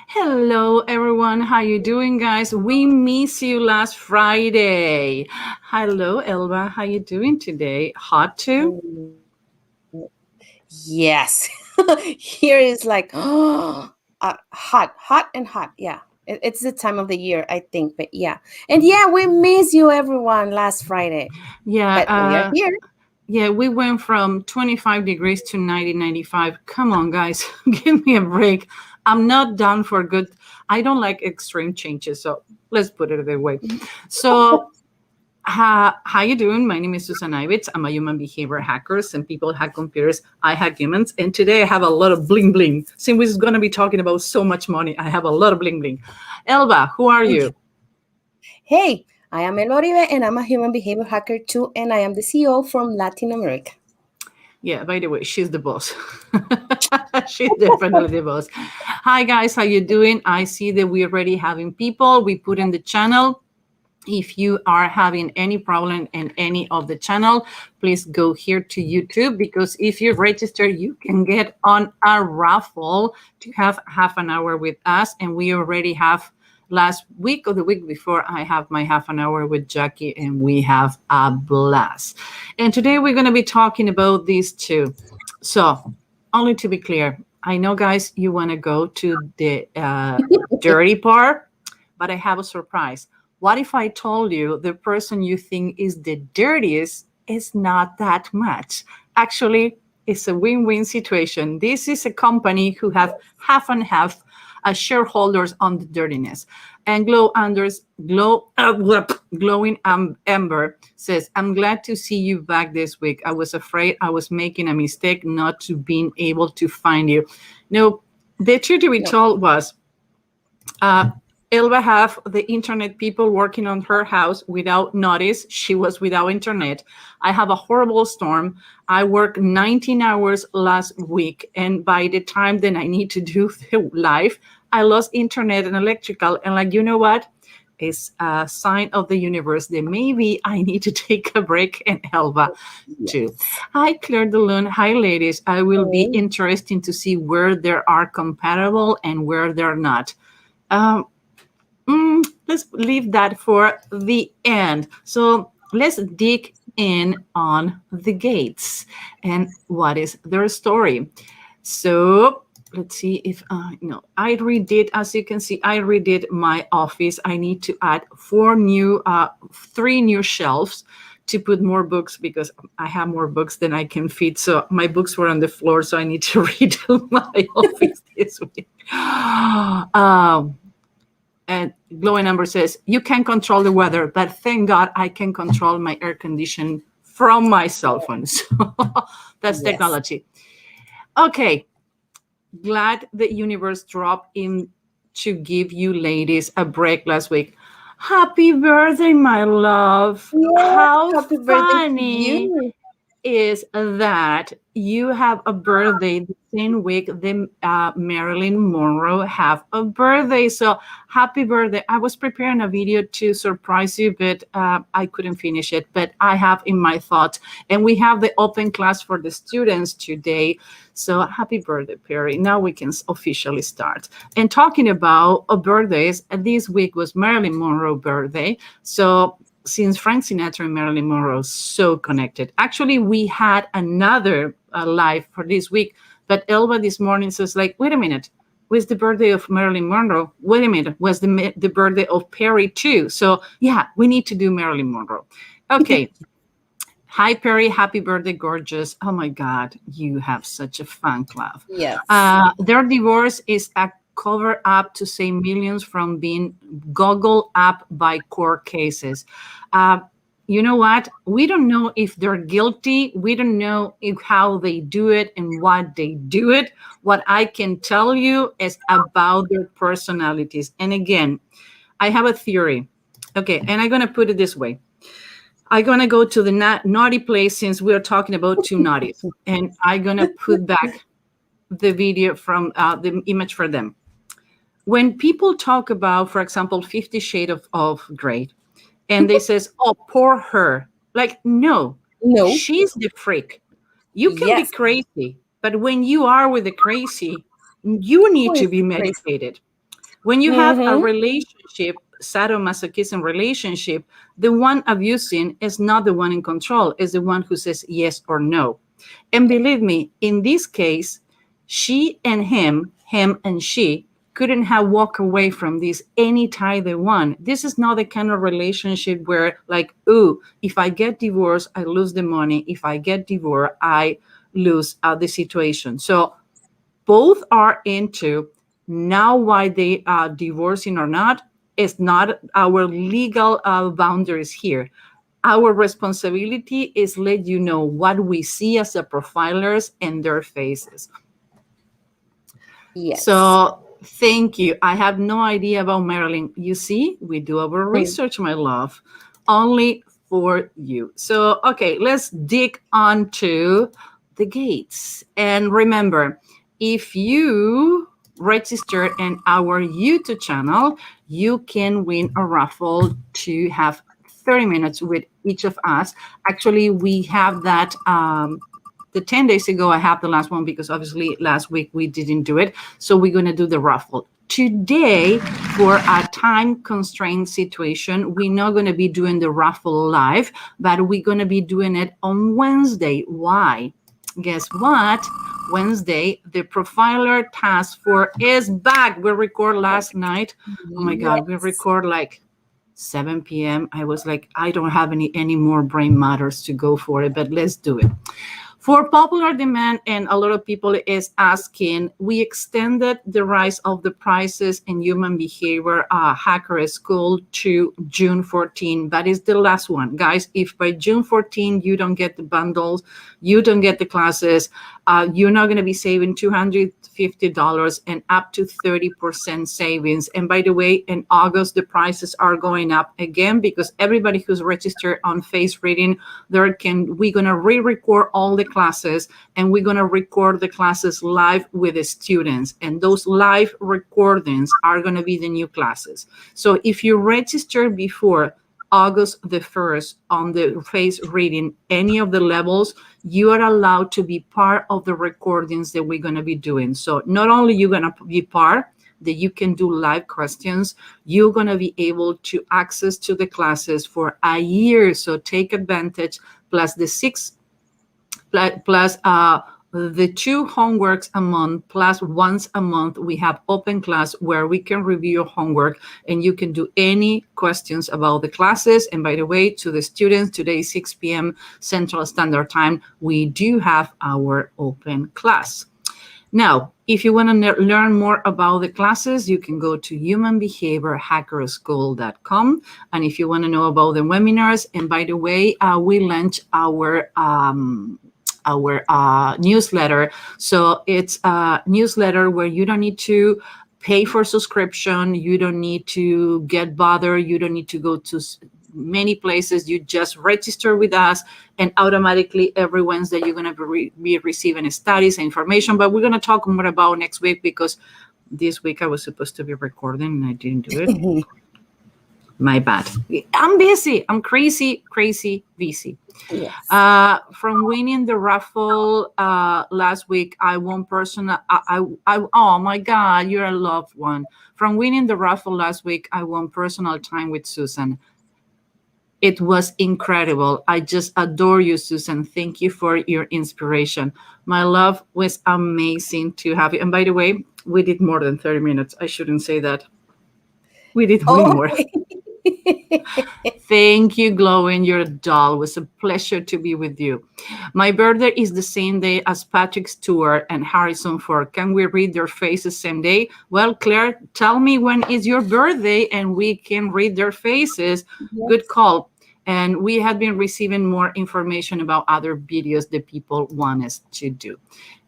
Hello, everyone. How you doing, guys? We miss you last Friday. Hello, Elba. How you doing today? Hot too? Mm, Yes. Here is like hot and hot. Yeah. It's the time of the year, I think. But yeah. And yeah, we miss you everyone last Friday. Yeah. But we are here. Yeah. We went from 25 degrees to 90, 95. Come on, guys. Give me a break. I'm not done for good. I don't like extreme changes. So let's put it that way. So how you doing? My name is Susan Ivitz. I'm a human behavior hacker. Some people hack computers. I hack humans. And today I have a lot of bling bling. Since we're going to be talking about so much money, I have a lot of bling bling. Elba, who are you? Hey, I am El Oribe and I'm a human behavior hacker too. And I am the CEO from Latin America. Yeah, by the way, she's the boss. She's definitely the boss. Hi guys, how you doing? I see that we're already having people. We put in the channel. If you are having any problem in any of the channel, please go here to YouTube, because if you register, you can get on a raffle to have half an hour with us. And we already have last week or the week before, I have my half an hour with Jackie and we have a blast. And today we're going to be talking about these two. So only to be clear, I know guys, you want to go to the dirty part, but I have a surprise. What if I told you the person you think is the dirtiest is not that much? Actually, it's a win-win situation. This is a company who have half and half as shareholders on the dirtiness. And glowing Amber says, "I'm glad to see you back this week. I was afraid I was making a mistake not to being able to find you." No, the truth to be No. told was, Elba have the internet people working on her house without notice. She was without internet. I have a horrible storm. I worked 19 hours last week, and by the time that I need to do the live, I lost internet and electrical. And like, you know what? It's a sign of the universe that maybe I need to take a break, and Elba too. Yes. Hi, Claire DeLune. Hi, ladies. I will be Hey. interesting to see where they are compatible and where they're not. Um, let's leave that for the end. So let's dig in on the Gates and what is their story. So let's see if I redid, as you can see, I redid my office. I need to add three new shelves to put more books, because I have more books than I can fit. So my books were on the floor, so I need to redo my office this week. And glowing number says, "You can control the weather, but thank God I can control my air condition from my cell phone." So that's Yes. technology. Okay, glad the universe dropped in to give you ladies a break last week. Happy birthday, my love. Yeah. How Happy birthday to funny you. is that you have a birthday the same week that Marilyn Monroe have a birthday. So happy birthday. I was preparing a video to surprise you, but I couldn't finish it. But I have in my thoughts. And we have the open class for the students today. So happy birthday, Perry. Now we can officially start. And talking about birthdays, this week was Marilyn Monroe birthday. So since Frank Sinatra and Marilyn Monroe so connected. Actually, we had another live for this week, but Elba this morning says, like, wait a minute, was the birthday of Marilyn Monroe? Wait a minute, was the birthday of Perry too? So yeah, we need to do Marilyn Monroe. Okay. Hi, Perry. Happy birthday, gorgeous. Oh my God, you have such a fan club. Yes. Their divorce is a cover up to save millions from being goggled up by court cases. Uh, you know what? We don't know if they're guilty. We don't know how they do it and what they do it. What I can tell you is about their personalities. And again, I have a theory. Okay, and I'm going to put it this way. I'm going to go to the naughty place, since we're talking about two naughties. And I'm going to put back the video from the image for them. When people talk about, for example, 50 Shades of Grey, and they says, "Oh, poor her," like, no, No. she's the freak. You can be Yes. crazy, but when you are with the crazy, you need Who to is be crazy? medicated. When you have a Mm-hmm. relationship, sadomasochism relationship, the one abusing is not the one in control, is the one who says yes or no. And believe me, in this case, she and him and she couldn't have walked away from this anytime they want. This is not the kind of relationship where, like, ooh, if I get divorced, I lose the money. If I get divorced, I lose the situation. So both are into now why they are divorcing or not is not our legal boundaries here. Our responsibility is let you know what we see as the profilers and their faces. Yes. So thank you. I have no idea about Marilyn. You see, we do our Mm. research, my love, only for you. So, okay, let's dig onto the gates. And remember, if you register in our YouTube channel, you can win a raffle to have 30 minutes with each of us. Actually, we have that the 10 days ago. I have the last one because obviously last week we didn't do it. So we're going to do the raffle. Today, for a time constraint situation, we're not going to be doing the raffle live, but we're going to be doing it on Wednesday. Why? Guess what? Wednesday, the profiler task force is back. We record last night. Oh my God, we Yes. record like 7 p.m. I was like, I don't have any more brain matters to go for it, but let's do it. For popular demand, and a lot of people is asking, we extended the rise of the prices in human behavior hacker school to June 14. That is the last one. Guys, if by June 14 you don't get the bundles, you don't get the classes, you're not going to be saving $250 and up to 30% savings. And by the way, in August, the prices are going up again because everybody who's registered on Face Reading, we're going to re-record all the classes, and we're going to record the classes live with the students, and those live recordings are going to be the new classes. So if you register before August the 1st on the Face Reading, any of the levels, you are allowed to be part of the recordings that we're going to be doing. So not only you're going to be part, that you can do live questions, you're going to be able to access to the classes for a year. So take advantage, plus the plus the 2 homeworks a month, plus once a month we have open class where we can review your homework and you can do any questions about the classes. And by the way, to the students, today 6 p.m. Central Standard Time, we do have our open class. Now, if you want to learn more about the classes, you can go to humanbehaviorhackerschool.com. And if you want to know about the webinars, and by the way, we launch our newsletter. So it's a newsletter where you don't need to pay for subscription. You don't need to get bothered. You don't need to go to many places. You just register with us, and automatically every Wednesday you're going to be receiving studies and information. But we're going to talk more about next week because this week I was supposed to be recording and I didn't do it. My bad. I'm busy. I'm crazy busy. Yes. From winning the raffle last week, I won personal. Oh my God, you're a loved one. From winning the raffle last week, I won personal time with Susan. It was incredible. I just adore you, Susan. Thank you for your inspiration. My love, was amazing to have you. And by the way, we did more than 30 minutes. I shouldn't say that. We did way Oh, more. Thank you, Glowing. You're a doll. It was a pleasure to be with you. My birthday is the same day as Patrick Stewart and Harrison Ford. Can we read their faces same day? Well, Claire, tell me when is your birthday and we can read their faces. yes. Good call. And we have been receiving more information about other videos that people want us to do.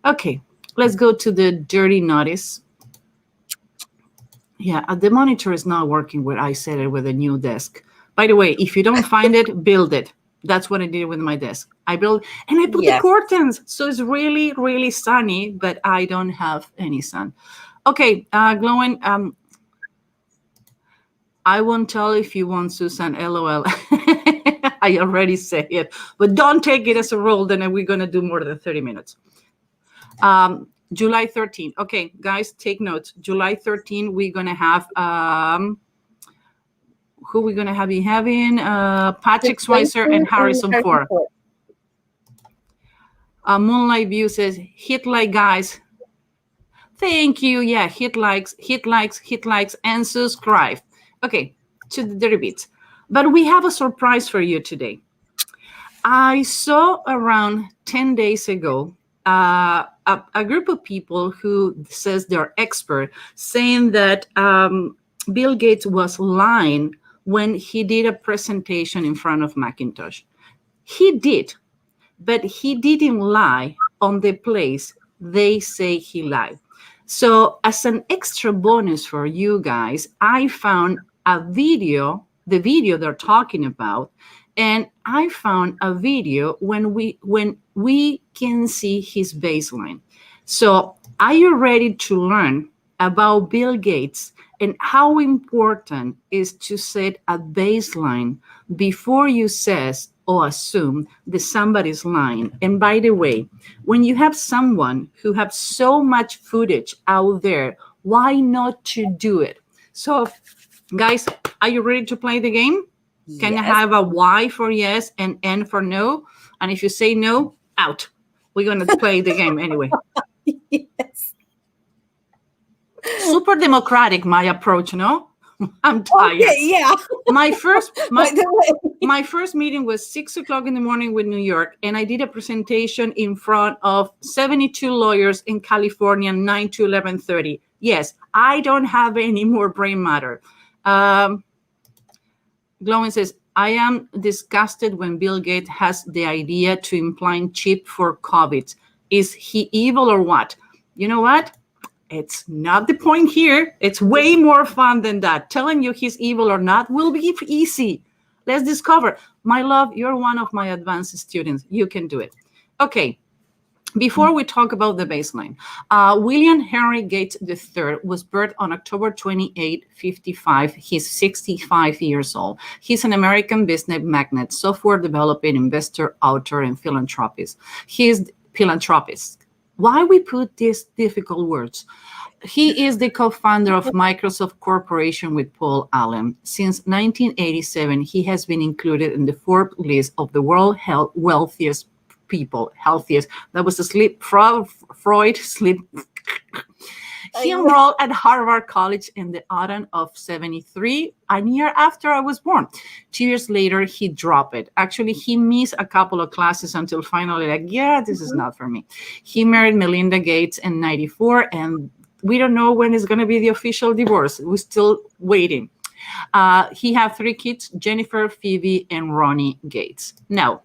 Okay, let's go to the dirty notice. Yeah, the monitor is not working where I set it with a new desk. By the way, if you don't find it, build it. That's what I did with my desk. I built, and I put the Yes. curtains. So it's really sunny, but I don't have any sun. Okay, Glowing, I won't tell if you want, Susan, LOL. I already said it, but don't take it as a rule, then we're going to do more than 30 minutes. July 13. Okay, guys, take notes. July 13, we're going to have, who we're going to have? Having Patrick Schweitzer and Harrison Ford. Moonlight View says, hit like, guys. Thank you. Yeah, hit likes, and subscribe. Okay, to the repeats. But we have a surprise for you today. I saw around 10 days ago a group of people who says they're expert saying that Bill Gates was lying when he did a presentation in front of Macintosh. He did, but he didn't lie on the place they say he lied. So as an extra bonus for you guys, I found a video, the video they're talking about, and I found a video when we can see his baseline. So are you ready to learn about Bill Gates and how important is to set a baseline before you says or assume that somebody's lying? And by the way, when you have someone who have so much footage out there, why not to do it? So guys, are you ready to play the game? Can I have a Y for yes and N for no? And if you say no, out. We're going to play the game anyway. Yes. Super democratic, my approach, no? I'm tired. Okay, yeah. My first meeting was 6 o'clock in the morning with New York, and I did a presentation in front of 72 lawyers in California, 9 to 11:30. Yes, I don't have any more brain matter. Glowing says, I am disgusted when Bill Gates has the idea to implant chip for COVID. Is he evil or what? You know what? It's not the point here. It's way more fun than that. Telling you he's evil or not will be easy. Let's discover. My love, you're one of my advanced students. You can do it. Okay. Before we talk about the baseline, William Henry Gates III was born on October 28, 55. He's 65 years old. He's an American business magnate, software developer, investor, author, and philanthropist. He's philanthropist. Why we put these difficult words? He is the co-founder of Microsoft Corporation with Paul Allen. Since 1987, he has been included in the Forbes list of the world wealthiest people. Healthiest. That was a slip. Freud slip. He enrolled at Harvard College in the autumn of 73, a year after I was born. 2 years later, he dropped it. Actually, he missed a couple of classes until finally, like, yeah, this is not for me. He married Melinda Gates in 94, and we don't know when it's going to be the official divorce. We're still waiting. He had 3 kids, Jennifer, Phoebe, and Ronnie Gates. Now,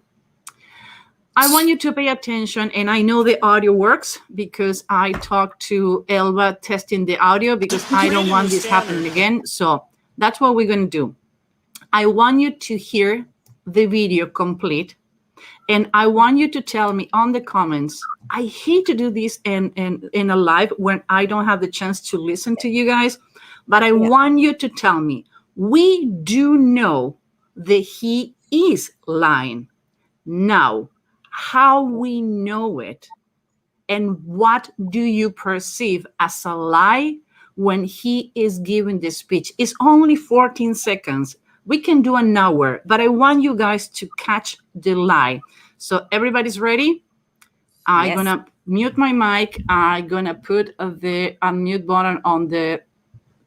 I want you to pay attention, and I know the audio works because I talked to Elba testing the audio because I don't want this happening again. So that's what we're going to do. I want you to hear the video complete, and I want you to tell me on the comments. I hate to do this in a live when I don't have the chance to listen to you guys, but I want you to tell me, we do know that he is lying. Now, how we know it, and what do you perceive as a lie when he is giving the speech? It's only 14 seconds. We can do an hour, but I want you guys to catch the lie. So everybody's ready? I'm going to mute my mic. I'm going to put the unmute button on the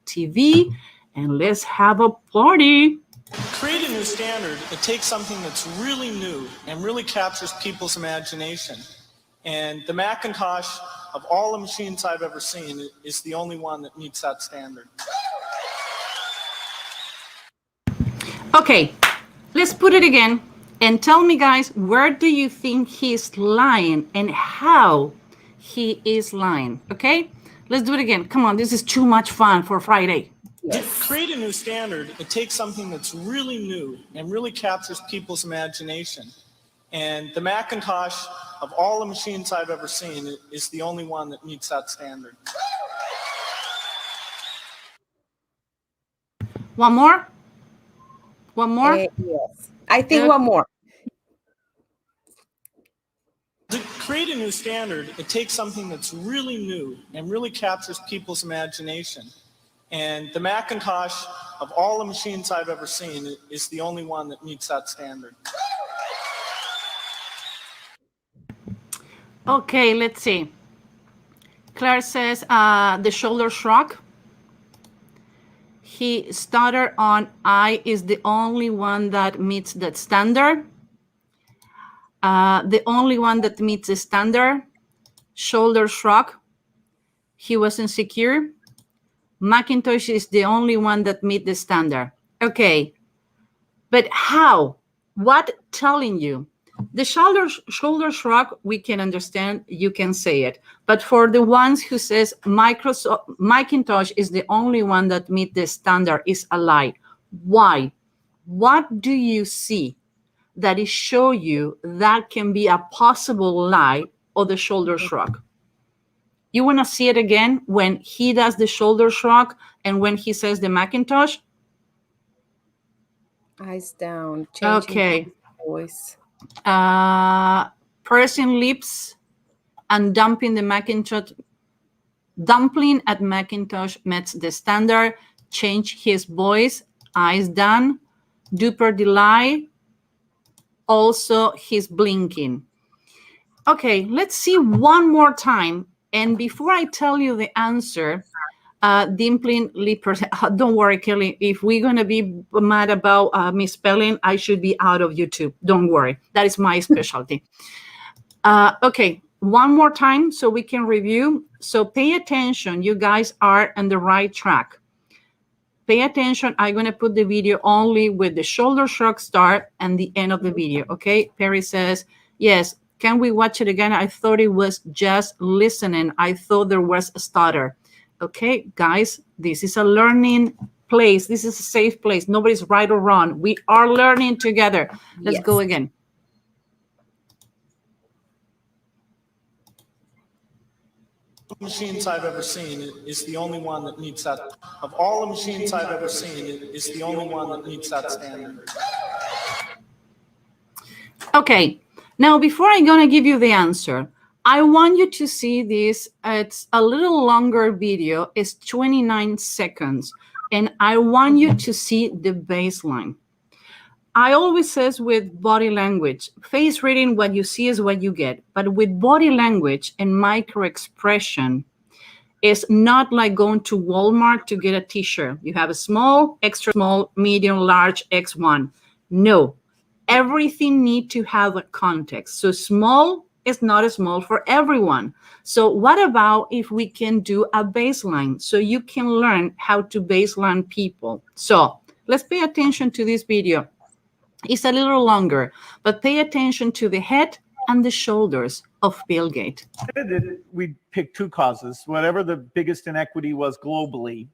TV, and let's have a party. Create a new standard. It takes something that's really new and really captures people's imagination. And the Macintosh, of all the machines I've ever seen, is the only one that meets that standard. Okay, let's put it again. And tell me, guys, where do you think he's lying and how he is lying? Okay, let's do it again. Come on, this is too much fun for Friday. To create a new standard, it takes something that's really new and really captures people's imagination. And the Macintosh, of all the machines I've ever seen, is the only one that meets that standard. One more? One more? Yes. I think one more. To create a new standard, it takes something that's really new and really captures people's imagination. And the Macintosh, of all the machines I've ever seen, is the only one that meets that standard. Okay, let's see. Claire says the shoulder shrug. He stuttered on I is the only one that meets that standard. The only one that meets the standard. Shoulder shrug. He was insecure. Macintosh is the only one that meets the standard. Okay, but how? What telling you? The shoulder shrug, we can understand, you can say it. But for the ones who says Macintosh is the only one that meets the standard is a lie. Why? What do you see that is show you that can be a possible lie or the shoulder shrug? You want to see it again when he does the shoulder shrug and when he says the Macintosh? Eyes down. Changing voice. Pursing lips and dumpling at Macintosh meets the standard. Change his voice. Eyes down. Duper the lie. Also, he's blinking. Okay, let's see one more time. And before I tell you the answer, dimpling lippers. Don't worry, Kelly. If we're going to be mad about misspelling, I should be out of YouTube. Don't worry. That is my specialty. Okay, one more time so we can review. So pay attention. You guys are on the right track. Pay attention. I'm going to put the video only with the shoulder shrug start and the end of the video. Okay, Perry says, yes. Can we watch it again? I thought it was just listening. I thought there was a stutter. Okay, guys, this is a learning place. This is a safe place. Nobody's right or wrong. We are learning together. Let's go again. Machines I've ever seen is the only one that meets that. Of all the machines I've ever seen, it is the only one that meets that standard. Okay. Now, before I'm going to give you the answer, I want you to see this. It's a little longer video. It's 29 seconds. And I want you to see the baseline. I always says with body language, face reading, what you see is what you get. But with body language and micro expression, it's not like going to Walmart to get a t-shirt. You have a small, extra small, medium, large, X1. No. Everything need to have a context. So small is not a small for everyone. So what about if we can do a baseline so you can learn how to baseline people? So let's pay attention to this video. It's a little longer, but pay attention to the head and the shoulders of Bill Gates. We picked two causes, whatever the biggest inequity was globally.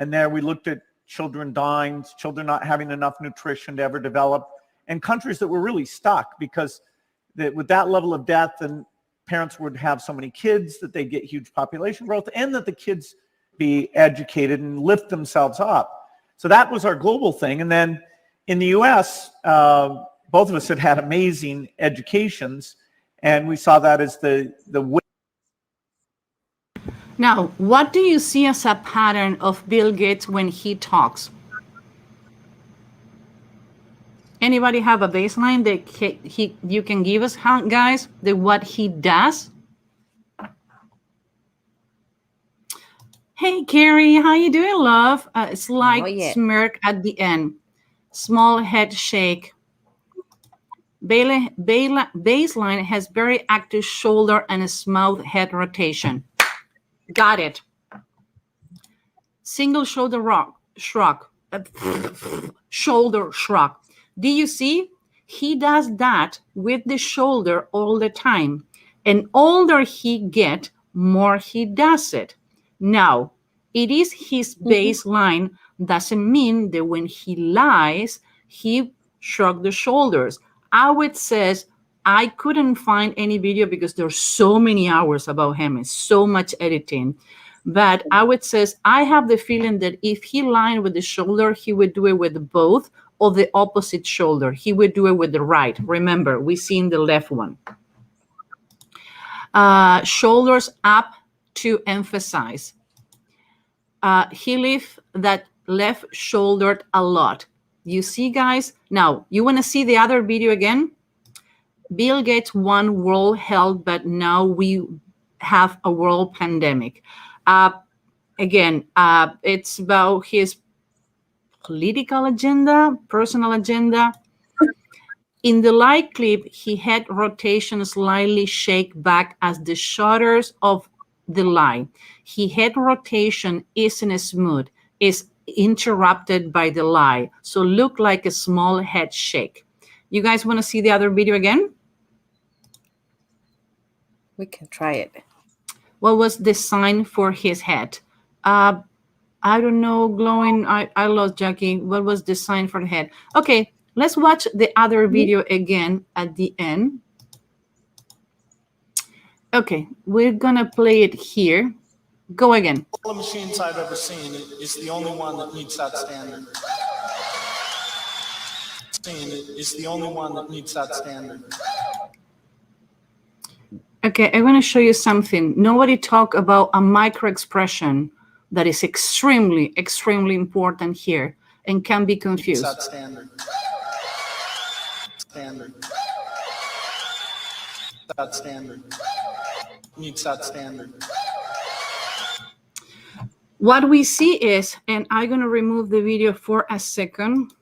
And there we looked at children dying, children not having enough nutrition to ever develop, and countries that were really stuck because with that level of death, and parents would have so many kids that they get huge population growth, and that the kids be educated and lift themselves up. So that was our global thing. And then in the US, both of us had amazing educations, and we saw that as the way. Now, what do you see as a pattern of Bill Gates when he talks? Anybody have a baseline that you can give us, guys, what he does? Hey, Carrie, how you doing, love? Slight smirk at the end. Small head shake. Baseline has very active shoulder and a smooth head rotation. Got it. Single shoulder shrug. Shoulder shrug. Do you see? He does that with the shoulder all the time. And older he get, more he does it. Now, it is his baseline. Doesn't mean that when he lies, he shrugged the shoulders. Awit says, I couldn't find any video because there's so many hours about him. It's so much editing. But Awit says, I have the feeling that if he lied with the shoulder, he would do it with both, or the opposite shoulder. He would do it with the right. Remember, we seen the left one. Shoulders up to emphasize. He lifts that left shoulder a lot. You see, guys? Now, you want to see the other video again? Bill Gates won world health, but now we have a world pandemic. Again, it's about his political agenda, personal agenda. In the light clip, he had rotation slightly shake back as the shutters of the light. His head rotation isn't smooth, is interrupted by the light, so look like a small head shake. You guys want to see the other video again? We can try it. What was the sign for his head? I don't know, glowing. I lost Jackie. What was the sign for the head? Okay, let's watch the other video again at the end. Okay, we're gonna play it here. Go again. All the machines I've ever seen is the only one that meets that standard. Is the only one that meets that standard. Okay, I want to show you something. Nobody talk about a micro expression that is extremely, extremely important here and can be confused. That standard. That standard. Meets that standard. What we see is, and I'm going to remove the video for a second.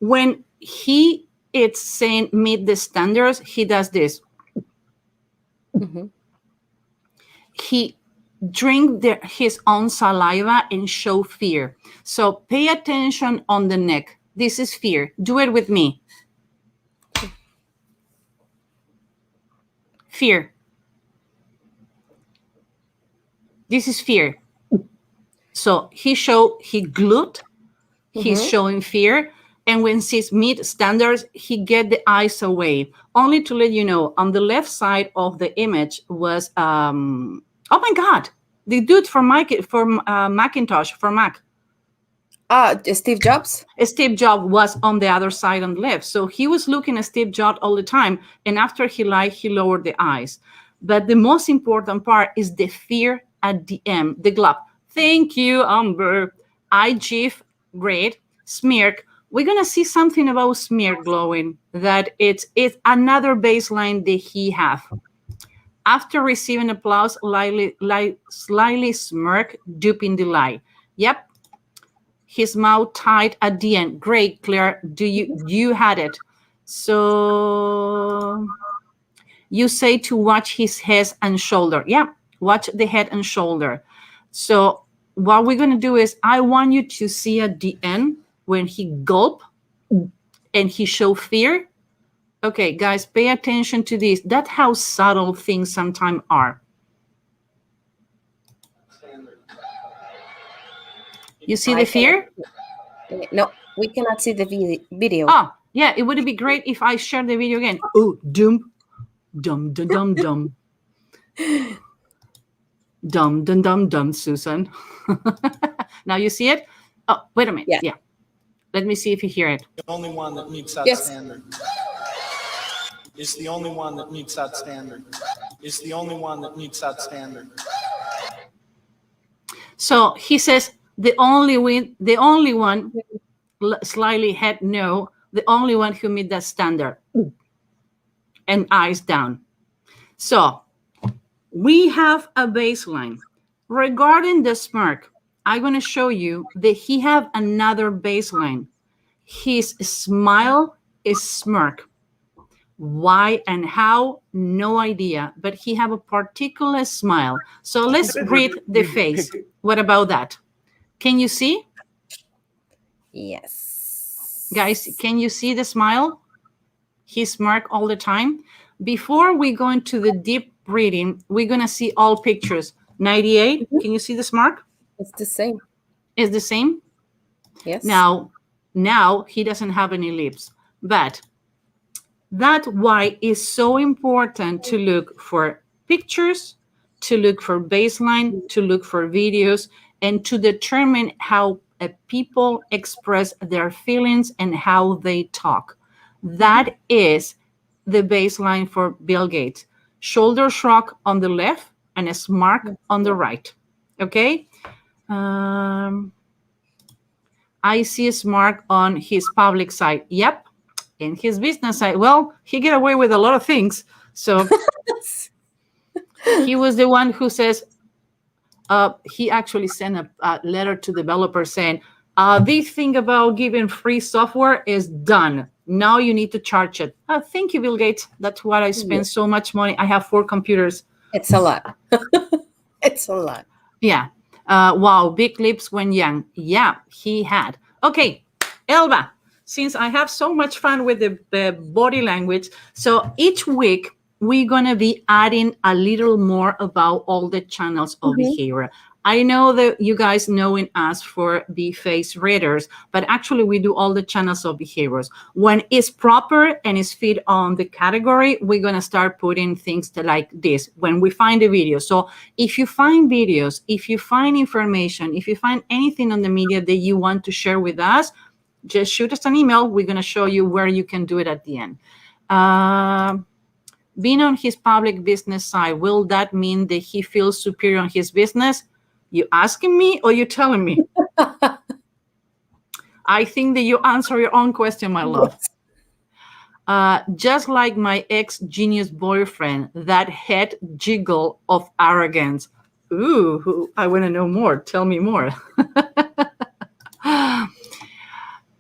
When he is saying meet the standards, he does this. Mm-hmm. He drink his own saliva and show fear. So pay attention on the neck. This is fear. Do it with me. Fear. This is fear. So he glued. He's showing fear. And when he's meet standards, he get the eyes away. Only to let you know, on the left side of the image was, oh my God, the dude from Macintosh, for Mac. Steve Jobs? Steve Jobs was on the other side on the left. So he was looking at Steve Jobs all the time. And after he lied, he lowered the eyes. But the most important part is the fear at the end, the glove. Thank you, Amber. Eye GIF, great. Smirk. We're going to see something about smirk glowing, that it's another baseline that he have. After receiving applause, slightly smirk, duping the lie. Yep. His mouth tight at the end. Great, Claire. You had it. So you say to watch his head and shoulder. Yeah, watch the head and shoulder. So what we're going to do is, I want you to see at the end when he gulp and he show fear. Okay, guys, pay attention to this. That's how subtle things sometimes are. You see the fear? No, we cannot see the video. Oh, yeah, it would be great if I share the video again. Oh, dum, dum, dum, dum, dum. Dum, dum, dum, dum, Susan. Now you see it? Oh, wait a minute. Yeah. Let me see if you hear it. The only one that meets that standard. Is the only one that meets that standard. Is the only one that meets that standard. So he says the only one, slightly head no, the only one who meet that standard. And eyes down. So we have a baseline. Regarding the smirk, I'm going to show you that he have another baseline. His smile is smirk. Why and how, no idea, but he have a particular smile. So let's read the face. What about that? Can you see? Yes. Guys, can you see the smile? He smirk all the time. Before we go into the deep reading, we're going to see all pictures. 98, can you see the smirk? It's the same. It's the same? Yes. Now he doesn't have any lips, but that's why it's so important to look for pictures, to look for baseline, to look for videos, and to determine how people express their feelings and how they talk. That is the baseline for Bill Gates. shoulder shrug on the left, and a smirk on the right. Okay. I see a smirk on his public side. Yep. In his business side, well, he get away with a lot of things. So he was the one who says, he actually sent a letter to developers saying, this thing about giving free software is done. Now you need to charge it. Thank you, Bill Gates. That's why I spend so much money. I have 4 computers. It's a lot. It's a lot. Yeah. Wow. Big lips when young. Yeah, he had. Okay, Elba, since I have so much fun with the body language, so each week we're going to be adding a little more about all the channels of behavior. I know that you guys knowing us for the face readers, but actually we do all the channels of behaviors. When it's proper and it's fit on the category, we're going to start putting things like this when we find a video. So if you find videos, if you find information, if you find anything on the media that you want to share with us, just shoot us an email. We're going to show you where you can do it at the end. Being on his public business side, will that mean that he feels superior on his business? You asking me or you telling me? I think that you answer your own question, my love. Just like my ex-genius boyfriend, that head jiggle of arrogance. Ooh, I want to know more. Tell me more.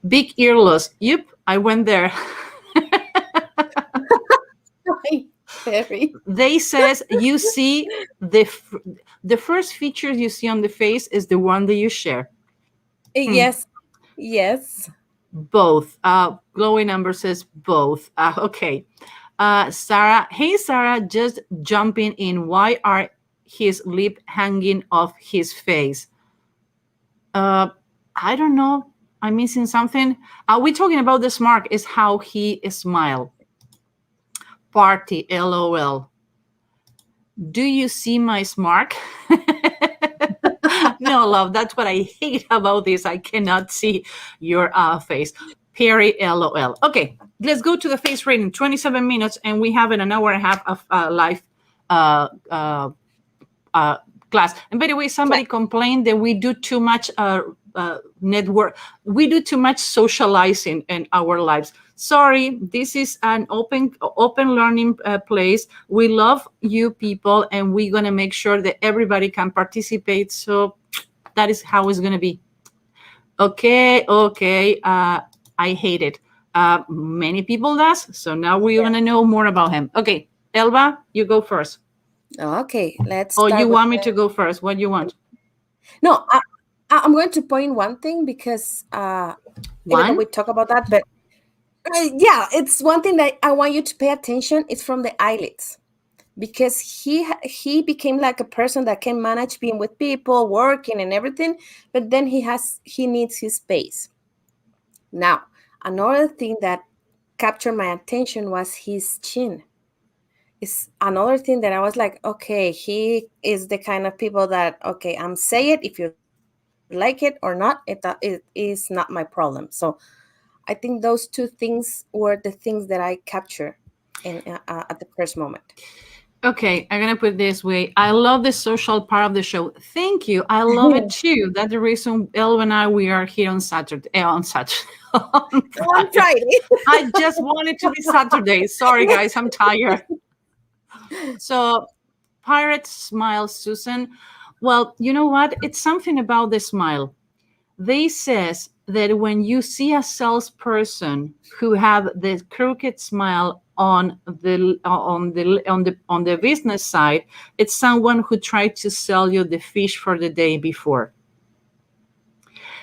Big ear loss. Yep, I went there. They says you see the first feature you see on the face is the one that you share. Yes. Both. Glowing number says both. Okay. Sarah. Hey, Sarah, just jumping in. Why are his lip hanging off his face? I don't know. I'm missing something. We're talking about the smirk is how he smile. Party, LOL. Do you see my smirk? No, love, that's what I hate about this. I cannot see your face. Perry, LOL. Okay, let's go to the face reading. 27 minutes, and we have an hour and a half of live class. And by the way, somebody complained that we do too much network. We do too much socializing in our lives. Sorry, this is an open learning place. We love you people, and we're going to make sure that everybody can participate. So that is how it's going to be. Okay. I hate it. Many people does. So now we're going to know more about him. Okay, Elba, you go first. Okay, let's. Oh, you want me to go first? What do you want? No, I'm going to point one thing because even though we talk about that, but yeah, it's one thing that I want you to pay attention. It's from the eyelids, because he became like a person that can manage being with people, working and everything, but then he needs his space. Now, another thing that captured my attention was his chin. It's another thing that I was like, okay, he is the kind of people that, okay, say it if you like it or not, it is not my problem. So I think those two things were the things that I captured at the first moment. Okay, I'm going to put it this way. I love the social part of the show. Thank you. I love it too. That's the reason Elle and I, we are here on Saturday. On Friday. I just want it to be Saturday. Sorry, guys. I'm tired. So, Pirate smile, Susan. Well, you know what? It's something about the smile. They says that when you see a salesperson who have the crooked smile on the business side, it's someone who tried to sell you the fish for the day before.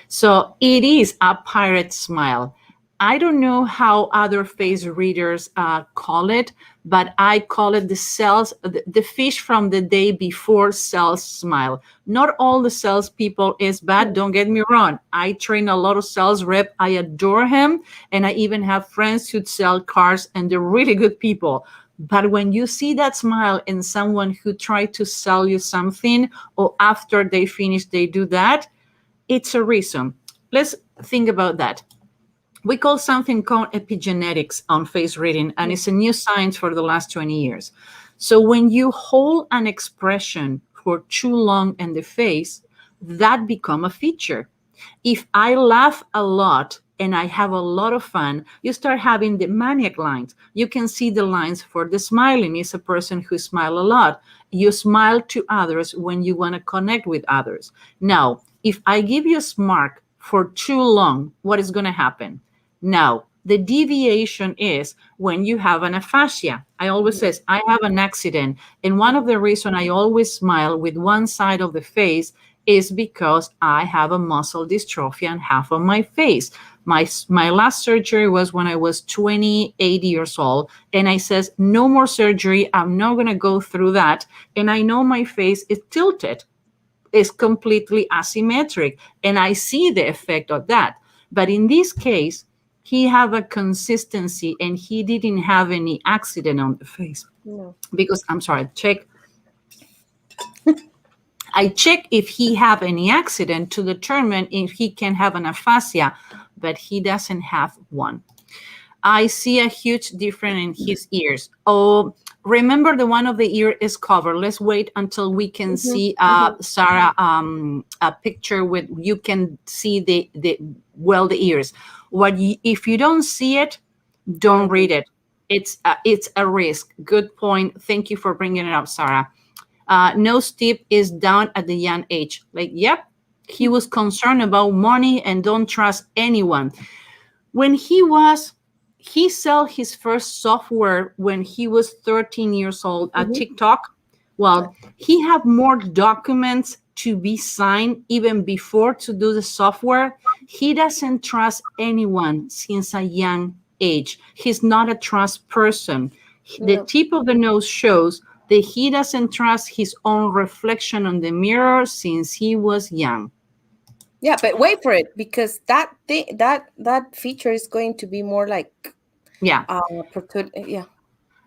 So it is a pirate smile. I don't know how other face readers call it, but I call it the fish from the day before sales smile. Not all the salespeople is bad. Don't get me wrong. I train a lot of sales rep. I adore him. And I even have friends who sell cars, and they're really good people. But when you see that smile in someone who tried to sell you something, or after they finish, they do that, it's a reason. Let's think about that. We call something called epigenetics on face reading, and it's a new science for the last 20 years. So when you hold an expression for too long in the face, that become a feature. If I laugh a lot and I have a lot of fun, you start having the maniac lines. You can see the lines for the smiling. It's a person who smiles a lot. You smile to others when you want to connect with others. Now, if I give you a smirk for too long, what is going to happen? Now, the deviation is when you have an aphasia. I always says, I have an accident. And one of the reasons I always smile with one side of the face is because I have a muscle dystrophy on half of my face. My last surgery was when I was 28 years old. And I says, no more surgery. I'm not going to go through that. And I know my face is tilted. It's completely asymmetric. And I see the effect of that. But in this case, he have a consistency and he didn't have any accident on the face. No. Because, I'm sorry, I check if he have any accident to determine if he can have an aphasia, but he doesn't have one. I see a huge difference in his ears. Oh, remember the one of the ear is covered. Let's wait until we can see, Sarah, a picture with, you can see the ears. If you don't see it, don't read it. It's a risk. Good point. Thank you for bringing it up, Sarah. Nose tip is down at the young age. Like, yep, he was concerned about money and don't trust anyone. When he sell his first software when he was 13 years old at TikTok. Well, he had more documents to be signed even before to do the software. He doesn't trust anyone since a young age. He's not a trust person. The tip of the nose shows that he doesn't trust his own reflection on the mirror since he was young. Yeah, but wait for it, because that feature is going to be more like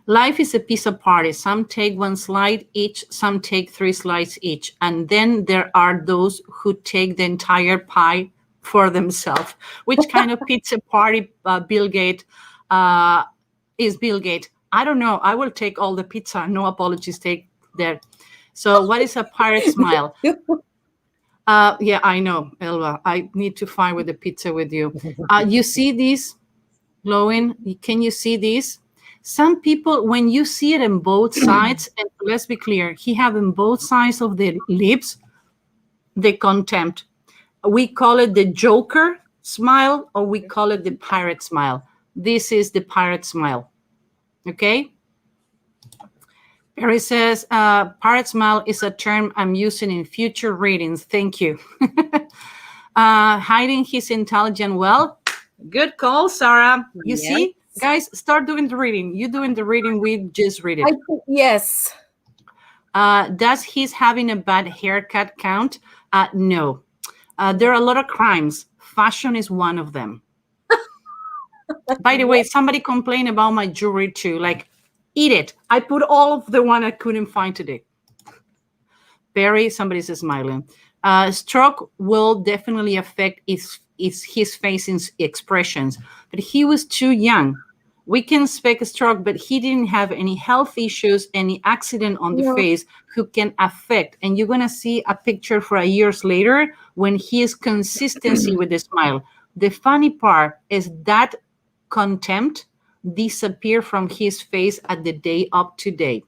Life is a pizza party. Some take one slide each, some take 3 slides each. And then there are those who take the entire pie for themselves. Which kind of pizza party Bill Gates is Bill Gates? I don't know. I will take all the pizza. No apologies, take there. So what is a pirate smile? Yeah, I know, Elva. I need to fight with the pizza with you. You see these glowing? Can you see these? Some people, when you see it on both sides, and let's be clear, he have on both sides of the lips the contempt. We call it the Joker smile, or we call it the pirate smile. This is the pirate smile. Okay? Perry says, pirate smile is a term I'm using in future readings. Thank you. Hiding his intelligence well. Good call, Sarah. You see? Guys, start doing the reading. You doing the reading, we just read it. Yes. Does his having a bad haircut count? No. There are a lot of crimes. Fashion is one of them. By the way, somebody complained about my jewelry too. Like, eat it. I put all of the one I couldn't find today. Barry, somebody's smiling. Stroke will definitely affect his face expressions, but he was too young. We can expect a stroke, but he didn't have any health issues, any accident on the face who can affect. And you're going to see a picture for years later when he is consistency with the smile. The funny part is that contempt disappear from his face at the day of today.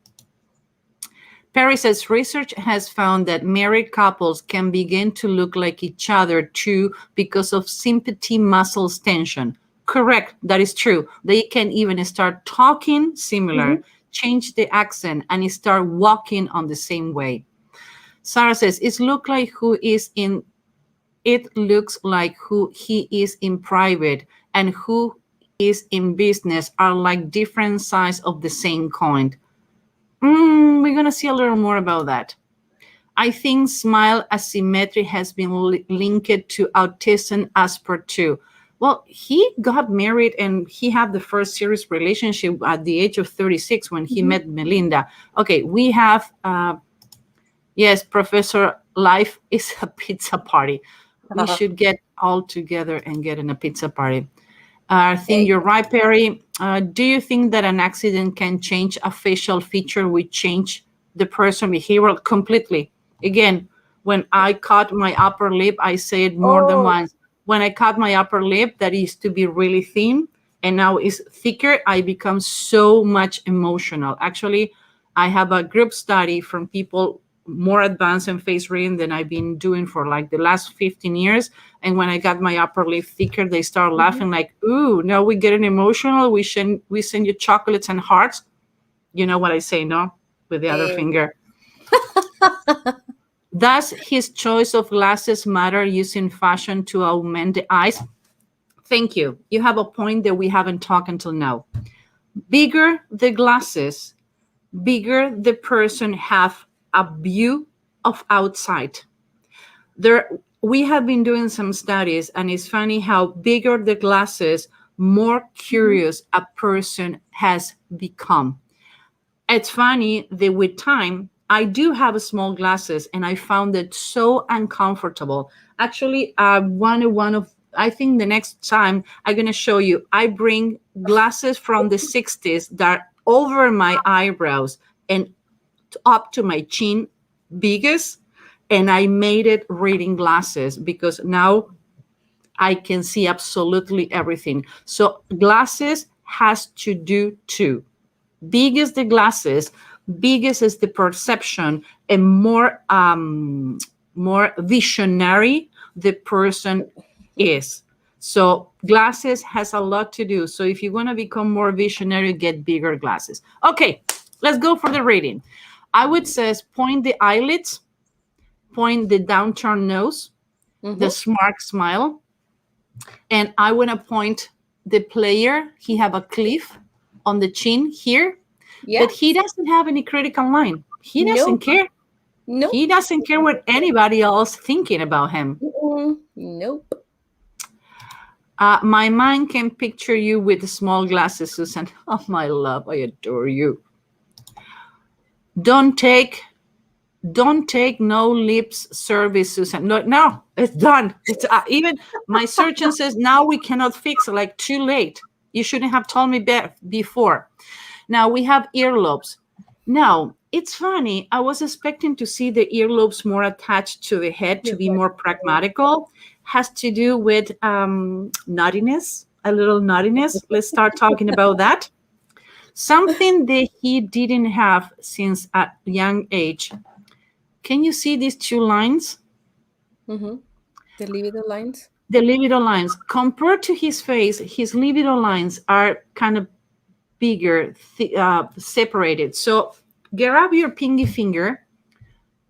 Perry says research has found that married couples can begin to look like each other too because of sympathy muscles tension. Correct, that is true. They can even start talking similar, change the accent, and start walking on the same way. Sarah says it looks like who he is in private and who is in business are like different sides of the same coin. We're going to see a little more about that. I think smile asymmetry has been linked to autism as per too. Well, he got married and he had the first serious relationship at the age of 36 when he met Melinda. Okay, we have, yes, Professor, life is a pizza party. We should get all together and get in a pizza party. I think you're right, Perry. Do you think that an accident can change a facial feature, which change the person behavior completely? Again, when I cut my upper lip, I say it more than once. When I cut my upper lip, that used to be really thin and now is thicker, I become so much emotional. Actually, I have a group study from people more advanced in face reading than I've been doing for like the last 15 years. And when I got my upper lip thicker, they start laughing like, ooh, now we getting emotional. We send you chocolates and hearts. You know what I say, no? With the other finger. Does his choice of glasses matter using fashion to augment the eyes? Thank you. You have a point that we haven't talked until now. Bigger the glasses, bigger the person have a view of outside. We have been doing some studies, and it's funny how bigger the glasses, more curious a person has become. It's funny that with time, I do have small glasses, and I found it so uncomfortable. Actually, I think the next time I'm going to show you, I bring glasses from the 60s that are over my eyebrows and up to my chin, biggest, and I made it reading glasses because now I can see absolutely everything. So glasses has to do too. Big as the glasses, biggest is the perception, and more visionary the person is. So glasses has a lot to do. So if you want to become more visionary, get bigger glasses. Okay, let's go for the reading. I would say point the eyelids, point the downturned nose, the smart smile, and I want to point the player. He have a cliff on the chin here, but he doesn't have any critical line. He doesn't care. Nope. He doesn't care what anybody else thinking about him. Nope. My mind can picture you with small glasses, Susan. Oh, my love, I adore you. Don't take no lips service, Susan. No, it's done. It's even my surgeon says now we cannot fix it. Like too late. You shouldn't have told me before. Now we have earlobes. Now it's funny. I was expecting to see the earlobes more attached to the head to be more pragmatical. Has to do with naughtiness, a little naughtiness. Let's start talking about that. Something that he didn't have since a young age. Can you see these two lines? The libido lines? The libido lines. Compared to his face, his libido lines are kind of bigger, separated. So grab your pinky finger,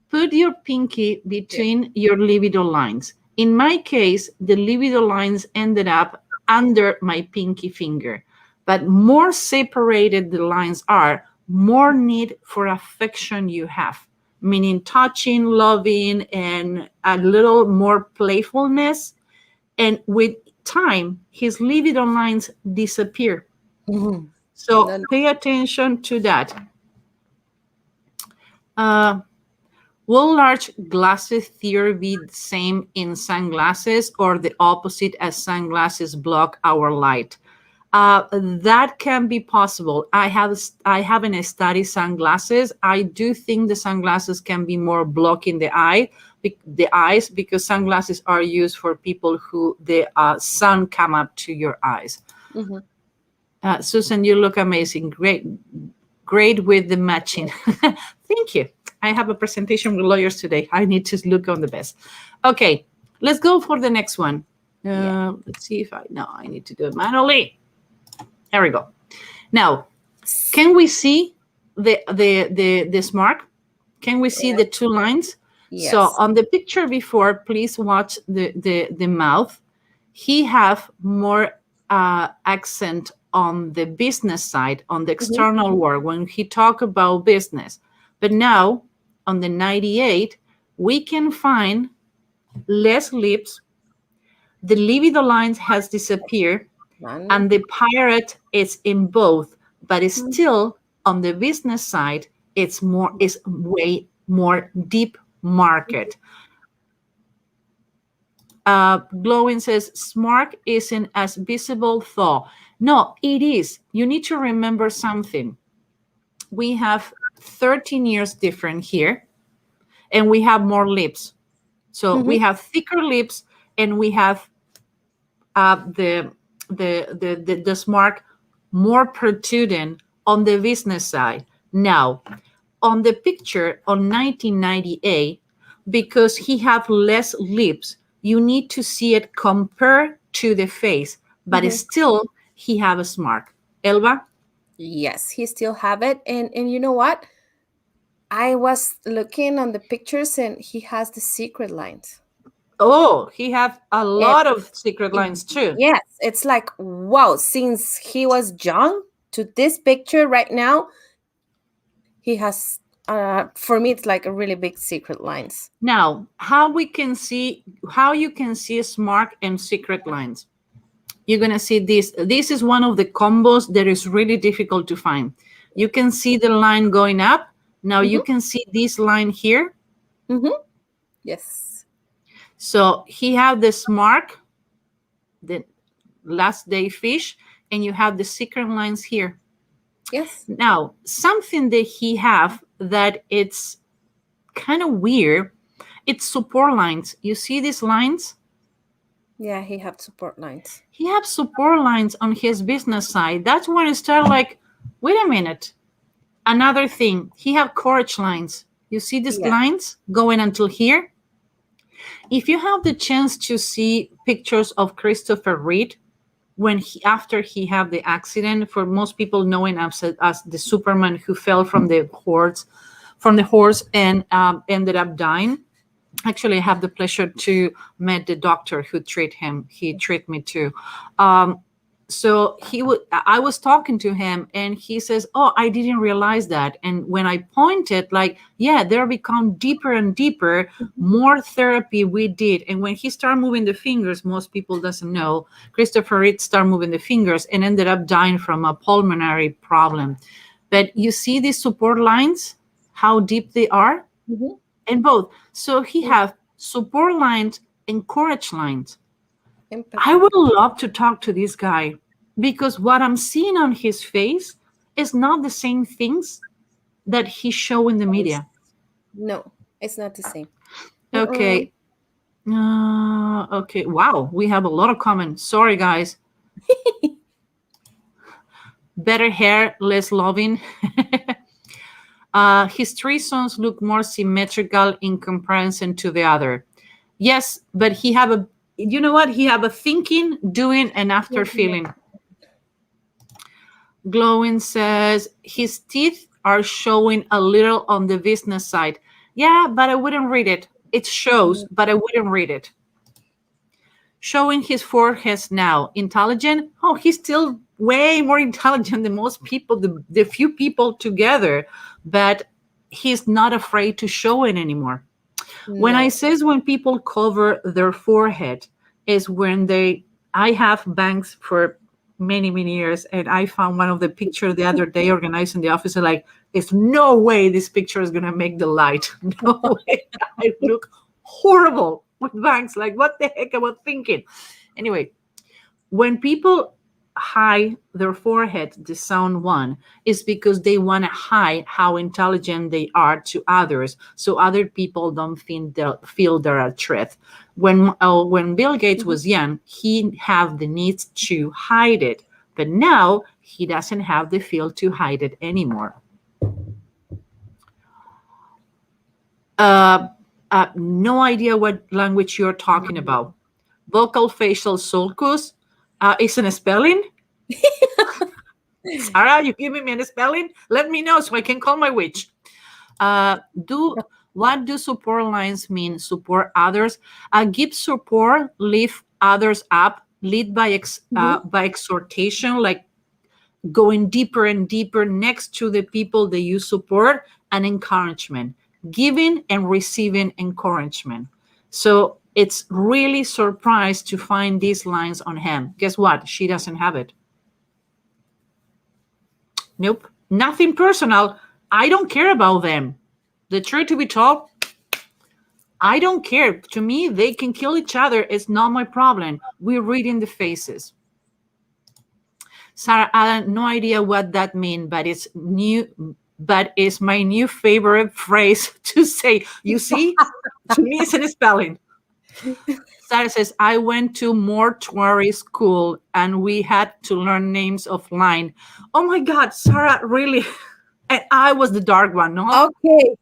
put your pinky between your libido lines. In my case, the libido lines ended up under my pinky finger. But more separated the lines are, more need for affection you have. Meaning touching, loving, and a little more playfulness. And with time, his libido lines disappear. So pay attention to that. Will large glasses theory be the same in sunglasses or the opposite, as sunglasses block our light? That can be possible. I haven't studied sunglasses. I do think the sunglasses can be more blocking the eyes, because sunglasses are used for people who the sun come up to your eyes. Susan, you look amazing. Great with the matching. Thank you. I have a presentation with lawyers today. I need to look on the best. Okay, let's go for the next one. Let's see if I need to do it manually. There we go. Now, can we see this mark? Can we see the two lines? Yes. So on the picture before, please watch the mouth. He have more accent on the business side, on the external world, when he talk about business. But now, on the 98, we can find less lips. The libido lines has disappeared. And the pirate is in both, but it's still on the business side. It's way more deep market. Glowing says, smart isn't as visible though. No, it is. You need to remember something. We have 13 years different here, and we have more lips. So we have thicker lips, and we have the smart more protruding on the business side. Now, on the picture on 1998, because he have less lips, you need to see it compared to the face, but still he have a smart. Elba? Yes, he still have it. And you know what? I was looking on the pictures and he has the secret lines. Oh, he have a And lot of secret lines too. yes, it's like, wow, since he was young to this picture right now, he has, for me, it's like a really big secret lines. Now, how you can see smart and secret lines. You're going to see this. This is one of the combos that is really difficult to find. You can see the line going up. Now you can see this line here. Yes. So he have the smart, the last day fish, and you have the secret lines here. Yes. Now, something that he have that it's kind of weird, it's support lines. You see these lines? Yeah, he have support lines. He has support lines on his business side. That's when it started like, wait a minute. Another thing, he have courage lines. You see these lines going until here? If you have the chance to see pictures of Christopher Reeve, after he had the accident, for most people knowing as the Superman who fell from the horse and ended up dying. Actually, I have the pleasure to meet the doctor who treat him. He treat me too. So I was talking to him and he says, oh, I didn't realize that. And when I pointed, like, yeah, they're become deeper and deeper, more therapy we did. And when he started moving the fingers, most people doesn't know, Christopher Reeve started moving the fingers and ended up dying from a pulmonary problem. But you see these support lines, how deep they are? And both. So he have support lines and courage lines. I would love to talk to this guy because what I'm seeing on his face is not the same things that he show in the media. No, it's not the same. Okay. Okay. Wow. We have a lot of comments. Sorry, guys. Better hair, less loving. His three sons look more symmetrical in comparison to the other. Yes, but he have a, you know what? He have a thinking, doing, and after feeling. Glowing says his teeth are showing a little on the business side. Yeah, but I wouldn't read it. It shows, but I wouldn't read it. Showing his forehead now. Intelligent? Oh, he's still way more intelligent than most people, the few people together, but he's not afraid to show it anymore. No. When I says when people cover their forehead is when I have bangs for many, many years, and I found one of the pictures the other day organized in the office, and like, there's no way this picture is going to make the light. No way. I look horrible with bangs. Like, what the heck am I thinking? Anyway, when people hide their forehead, the sound one, is because they want to hide how intelligent they are to others, so other people don't feel they're a threat. When Bill Gates was young, he had the need to hide it, but now he doesn't have the feel to hide it anymore. No idea what language you're talking about. Vocal facial sulcus isn't a spelling. Sarah, you giving me a spelling? Let me know so I can call my witch. What do support lines mean? Support others. Give support, lift others up, lead by exhortation, like going deeper and deeper next to the people that you support, and encouragement, giving and receiving encouragement. So it's really surprised to find these lines on him. Guess what? She doesn't have it. Nope. Nothing personal. I don't care about them. The truth to be told, I don't care. To me, they can kill each other. It's not my problem. We're reading the faces. Sarah, I have no idea what that means, but it's new. But it's my new favorite phrase to say. You see, to me, it's a spelling. Sarah says, I went to mortuary school and we had to learn names of line. Oh my God, Sarah, really? And I was the dark one, no? Okay.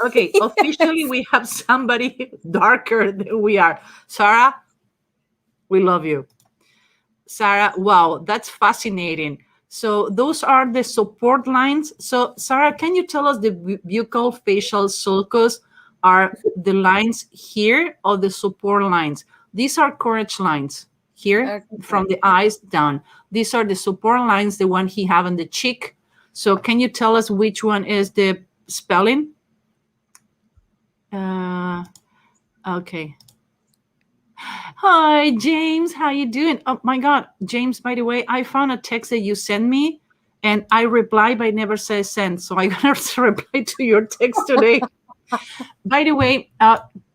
Okay, officially we have somebody darker than we are. Sarah, we love you. Sarah, wow, that's fascinating. So those are the support lines. So Sarah, can you tell us the buccal facial sulcus are the lines here or the support lines? These are courage lines here from the eyes down. These are the support lines, the one he have on the cheek. So can you tell us which one is the spelling? Okay. Hi, James. How you doing? Oh my God, James. By the way, I found a text that you sent me, and I replied, but never says send. So I'm gonna reply to your text today. By the way,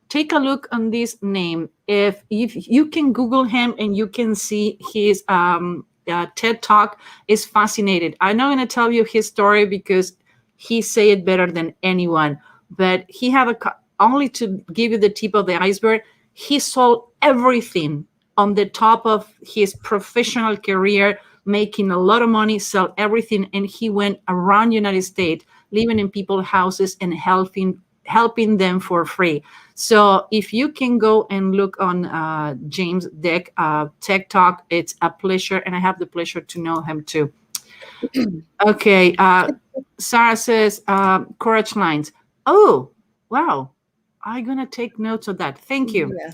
take a look on this name. If you can Google him and you can see his TED Talk is fascinating. I'm not gonna tell you his story because he say it better than anyone. But he have only to give you the tip of the iceberg. He sold everything on the top of his professional career, making a lot of money, sell everything, and he went around the United States, living in people's houses and helping them for free. So if you can go and look on James Deck Tech Talk, it's a pleasure, and I have the pleasure to know him too. Okay, Sarah says courage lines. Oh, wow. I'm going to take notes of that. Thank you. Yeah.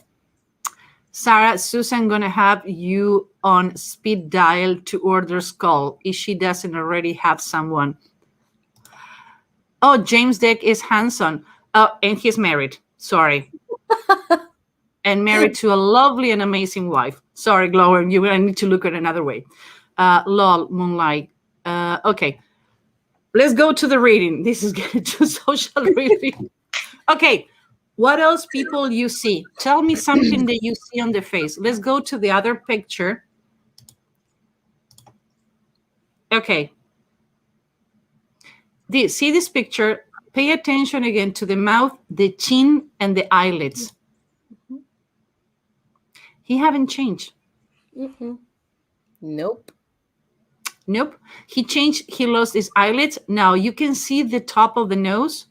Sarah, Susan going to have you on speed dial to order skull if she doesn't already have someone. Oh, James Deck is handsome. Oh, and he's married. Sorry. And married to a lovely and amazing wife. Sorry, Glower, you're going to need to look at another way. Lol, Moonlight. Okay. Let's go to the reading. This is getting to social reading. Okay. What else people you see? Tell me something that you see on the face. Let's go to the other picture. Okay. See this picture? Pay attention again to the mouth, the chin, and the eyelids. He haven't changed. Nope. Nope. He changed. He lost his eyelids. Now you can see the top of the nose.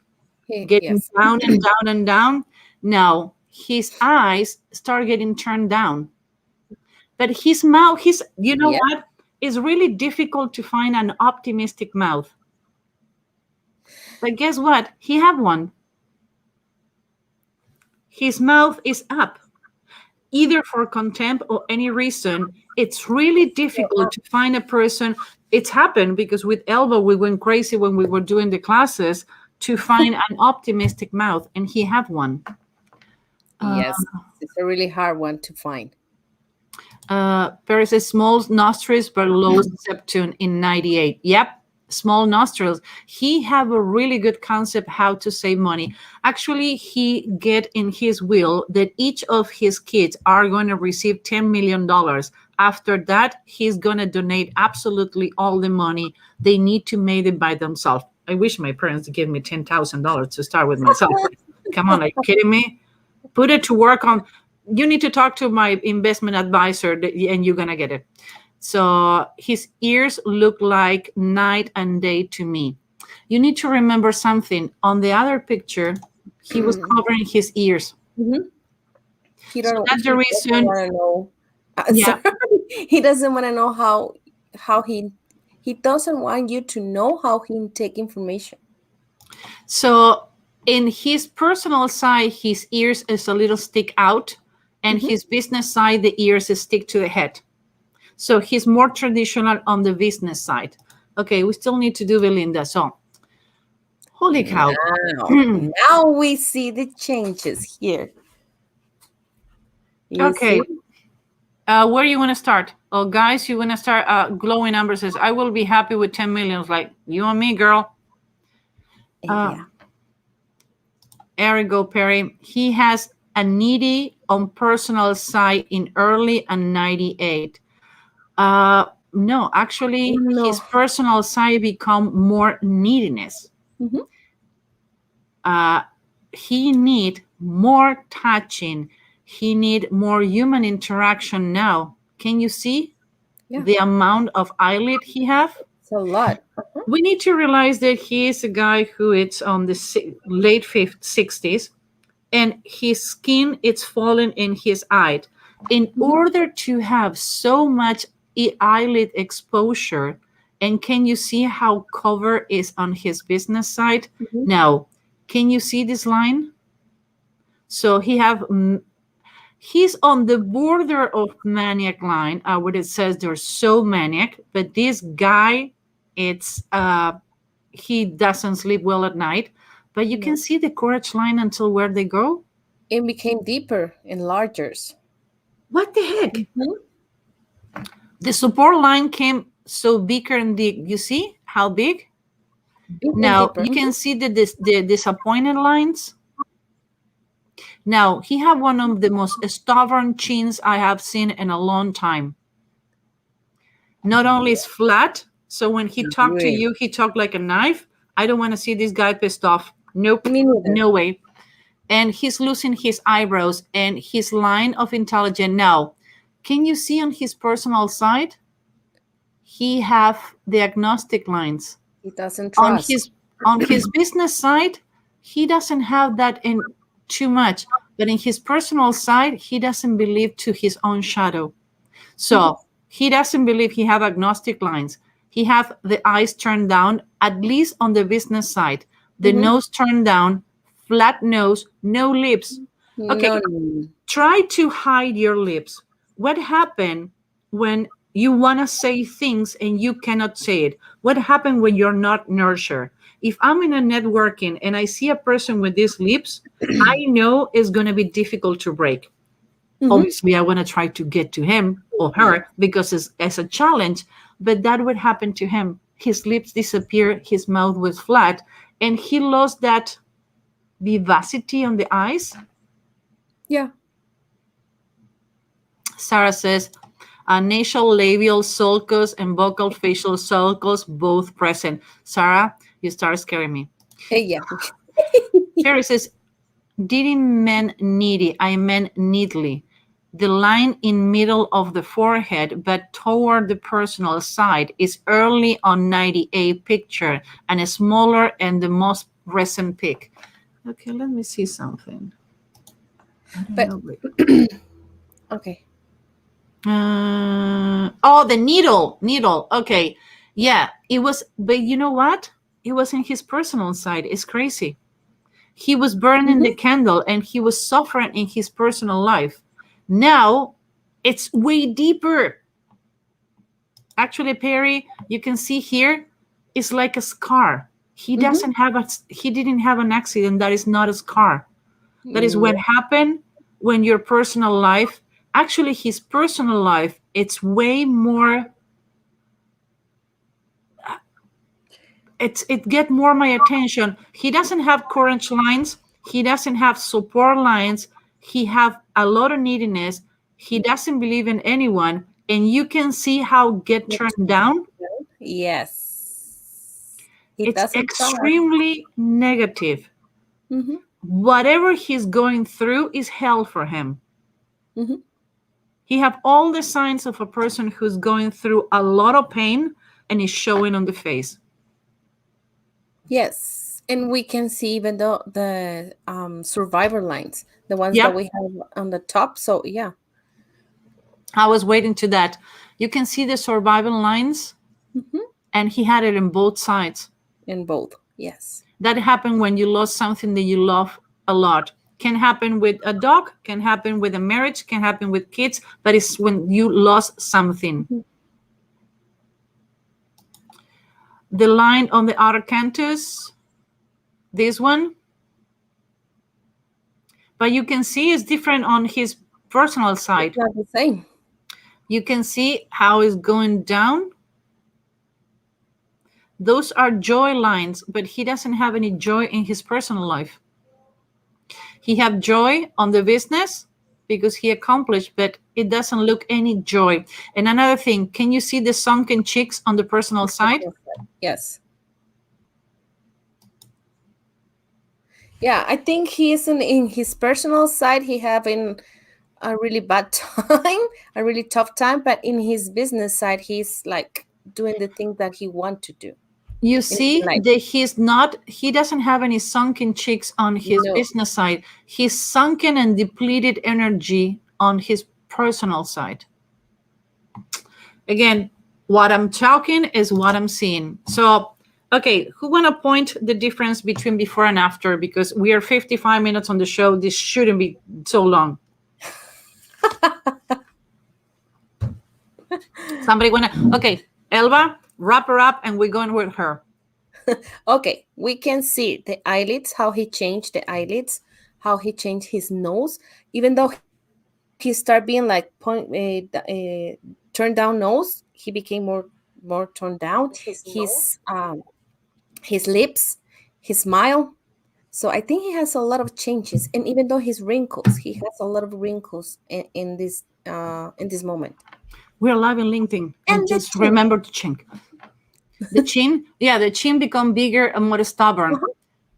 Getting down and down and down. Now his eyes start getting turned down. But his mouth, you know what? It's really difficult to find an optimistic mouth. But guess what? He have one. His mouth is up. Either for contempt or any reason, it's really difficult to find a person. It's happened because with Elba, we went crazy when we were doing the classes to find an optimistic mouth, and he have one. Yes, it's a really hard one to find. Paris says small nostrils but low septum in 98. Yep, small nostrils. He have a really good concept how to save money. Actually, he get in his will that each of his kids are going to receive $10 million. After that, he's going to donate absolutely all the money. They need to make it by themselves. I wish my parents gave me $10,000 to start with myself. Come on, are you kidding me? Put it to work on. You need to talk to my investment advisor and you're going to get it. So his ears look like night and day to me. You need to remember something. On the other picture, he was covering his ears. So that's the reason. He doesn't want to know how he doesn't want you to know how he take information. So in his personal side, his ears is a little stick out, and his business side, the ears is stick to the head. So he's more traditional on the business side. Okay, we still need to do Belinda. So, holy cow. Now we see the changes here. Okay. Where you want to start? Oh, guys, you want to start glowing number says, I will be happy with 10 million. Like, you and me, girl. Ergo Perry, he has a needy on personal side in early and 98. No, actually, his No. personal side become more neediness. Mhm. He need more touching. He need more human interaction now. Can you see Yeah. the amount of eyelid he have? It's a lot. We need to realize that he is a guy who is on the late 60s, and his skin is falling in his eye. In order to have so much eyelid exposure, and can you see how cover is on his business side? Mhm. Now, can you see this line? So he's on the border of maniac line, where it says they're so maniac, but this guy, it's he doesn't sleep well at night. But you can No. see the courage line until where they go. It became deeper and larger. What the heck? Mhm. The support line came so bigger and big. You see how big? Big and Now deeper. you can see the disappointed lines. Now he had one of the most stubborn chins I have seen in a long time. Not only is flat, so when he talked to Really? you, he talked like a knife. I don't want to see this guy pissed off. Nope, Me neither. no way. And he's losing his eyebrows and his line of intelligence. Now, can you see on his personal side? He have the agnostic lines. He doesn't On trust. his business side, he doesn't have that in too much. But in his personal side, he doesn't believe to his own shadow. So he doesn't believe he have agnostic lines. He have the eyes turned down, at least on the business side. The Mhm. nose turned down, flat nose, no lips. Okay, No, no. try to hide your lips. What happened when you want to say things and you cannot say it? What happened when you're not nurtured? If I'm in a networking and I see a person with these lips, I know it's going to be difficult to break. Mhm. Obviously, I want to try to get to him or her because it's a challenge, but that would happen to him. His lips disappeared, his mouth was flat, and he lost that vivacity on the eyes. Yeah. Sarah says, nasal labial sulcus and vocal facial sulcus both present. Sarah, you start scaring me. Yeah. Sherry says, didn't mean needy, I meant neatly. The line in middle of the forehead, but toward the personal side, is early on 98 picture and is smaller in the most recent pic. Okay, let me see something. I don't But know. okay. Oh, the needle. Okay. Yeah, it was, but you know what? It was in his personal side. It's crazy. He was burning the candle and he was suffering in his personal life. Now it's way deeper. Actually, Perry, you can see here, it's like a scar. He doesn't have he didn't have an accident. That is not a scar. That is what happened when your personal life, actually his personal life, it's way more, it get more my attention. He doesn't have courage lines. He doesn't have support lines. He have a lot of neediness. He doesn't believe in anyone. And you can see how get turned down. Yes. He It's doesn't trust. extremely negative. Mhm. Whatever he's going through is hell for him. Mhm. He have all the signs of a person who's going through a lot of pain and is showing on the face. Yes, and we can see even the survivor lines, the ones that Yep. we have on the top. So yeah. I was waiting to that. You can see the survival lines, and he had it in both sides. In both, yes. That happened when you lost something that you love a lot. Can happen with a dog, can happen with a marriage, can happen with kids, but it's when you lost something. The line on the outer canthus, this one, but you can see it's different on his personal side. It's not the same. You can see how it's going down. Those are joy lines, but he doesn't have any joy in his personal life. He have joy on the business because he accomplished, but it doesn't look any joy. And another thing, can you see the sunken cheeks on the personal side? Yes. Yeah, I think he is in his personal side, he having a really bad time, a really tough time, but in his business side, he's like doing the thing that he want to do. You see life. that he doesn't have any sunken cheeks on his No. business side. He's sunken and depleted energy on his personal side. Again, what I'm talking is what I'm seeing. So, okay, who want to point the difference between before and after? Because we are 55 minutes on the show. This shouldn't be so long. Somebody want to? Okay, Elba, wrap her up, and we're going with her. Okay, we can see the eyelids, how he changed the eyelids, how he changed his nose, even though he started being like turned down nose, he became more turned down. His lips, his smile. So I think he has a lot of changes, and even though his wrinkles, he has a lot of wrinkles in this moment. We're live in LinkedIn, and just chin. remember to chink. The chin, yeah, the chin become bigger and more stubborn.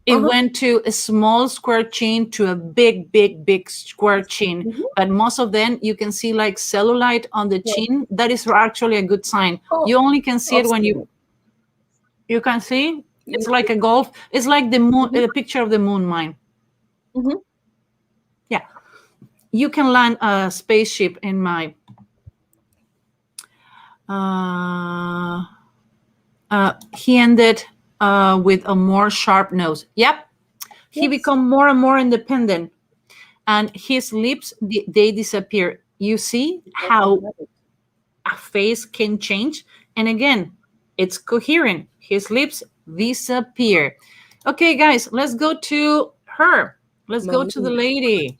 It went to a small square chin to a big square chin. But most of them, you can see like cellulite on the chin. That is actually a good sign. You only can see it when you can see. It's like a golf. It's like the moon, the picture of the moon mine. Yeah. You can land a spaceship in my... he ended with a more sharp nose. Yep. He become more and more independent. And his lips, they disappear. You see how a face can change? And again, it's coherent. His lips disappear. Okay, guys, let's go to her. Let's go to the lady.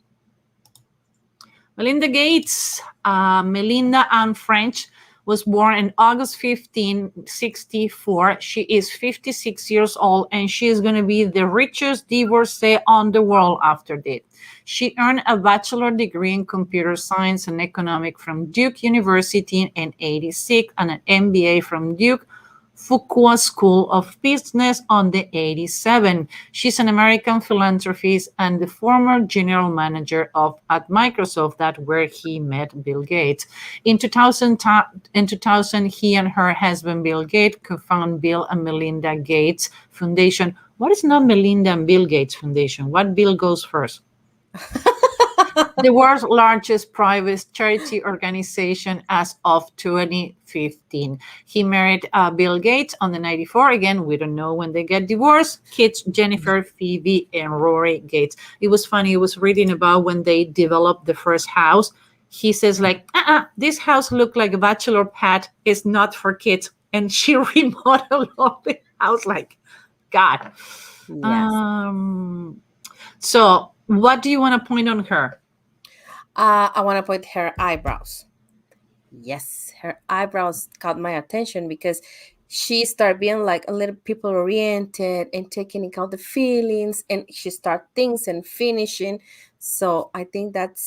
Melinda Gates. Melinda Anne French was born in August 15, 1964. She is 56 years old, and she is going to be the richest divorcee on the world after that. She earned a bachelor's degree in computer science and economics from Duke University in 1986 and an MBA from Duke Fuqua School of Business on the 1987. She's an American philanthropist and the former general manager at Microsoft, that where he met Bill Gates. In 2000, he and her husband Bill Gates co-founded Bill and Melinda Gates Foundation. What is not Melinda and Bill Gates Foundation? What Bill goes first? The world's largest private charity organization as of 2015. He married Bill Gates on the 94. Again, we don't know when they get divorced. Kids, Jennifer, Phoebe, and Rory Gates. It was funny. I was reading about when they developed the first house. He says like, this house looked like a bachelor pad. It's not for kids. And she remodeled all the house like, God. Yes. So what do you want to point on her? I want to point her eyebrows. Yes, her eyebrows caught my attention because she started being like a little people oriented and taking into account the feelings, and she start things and finishing. So I think that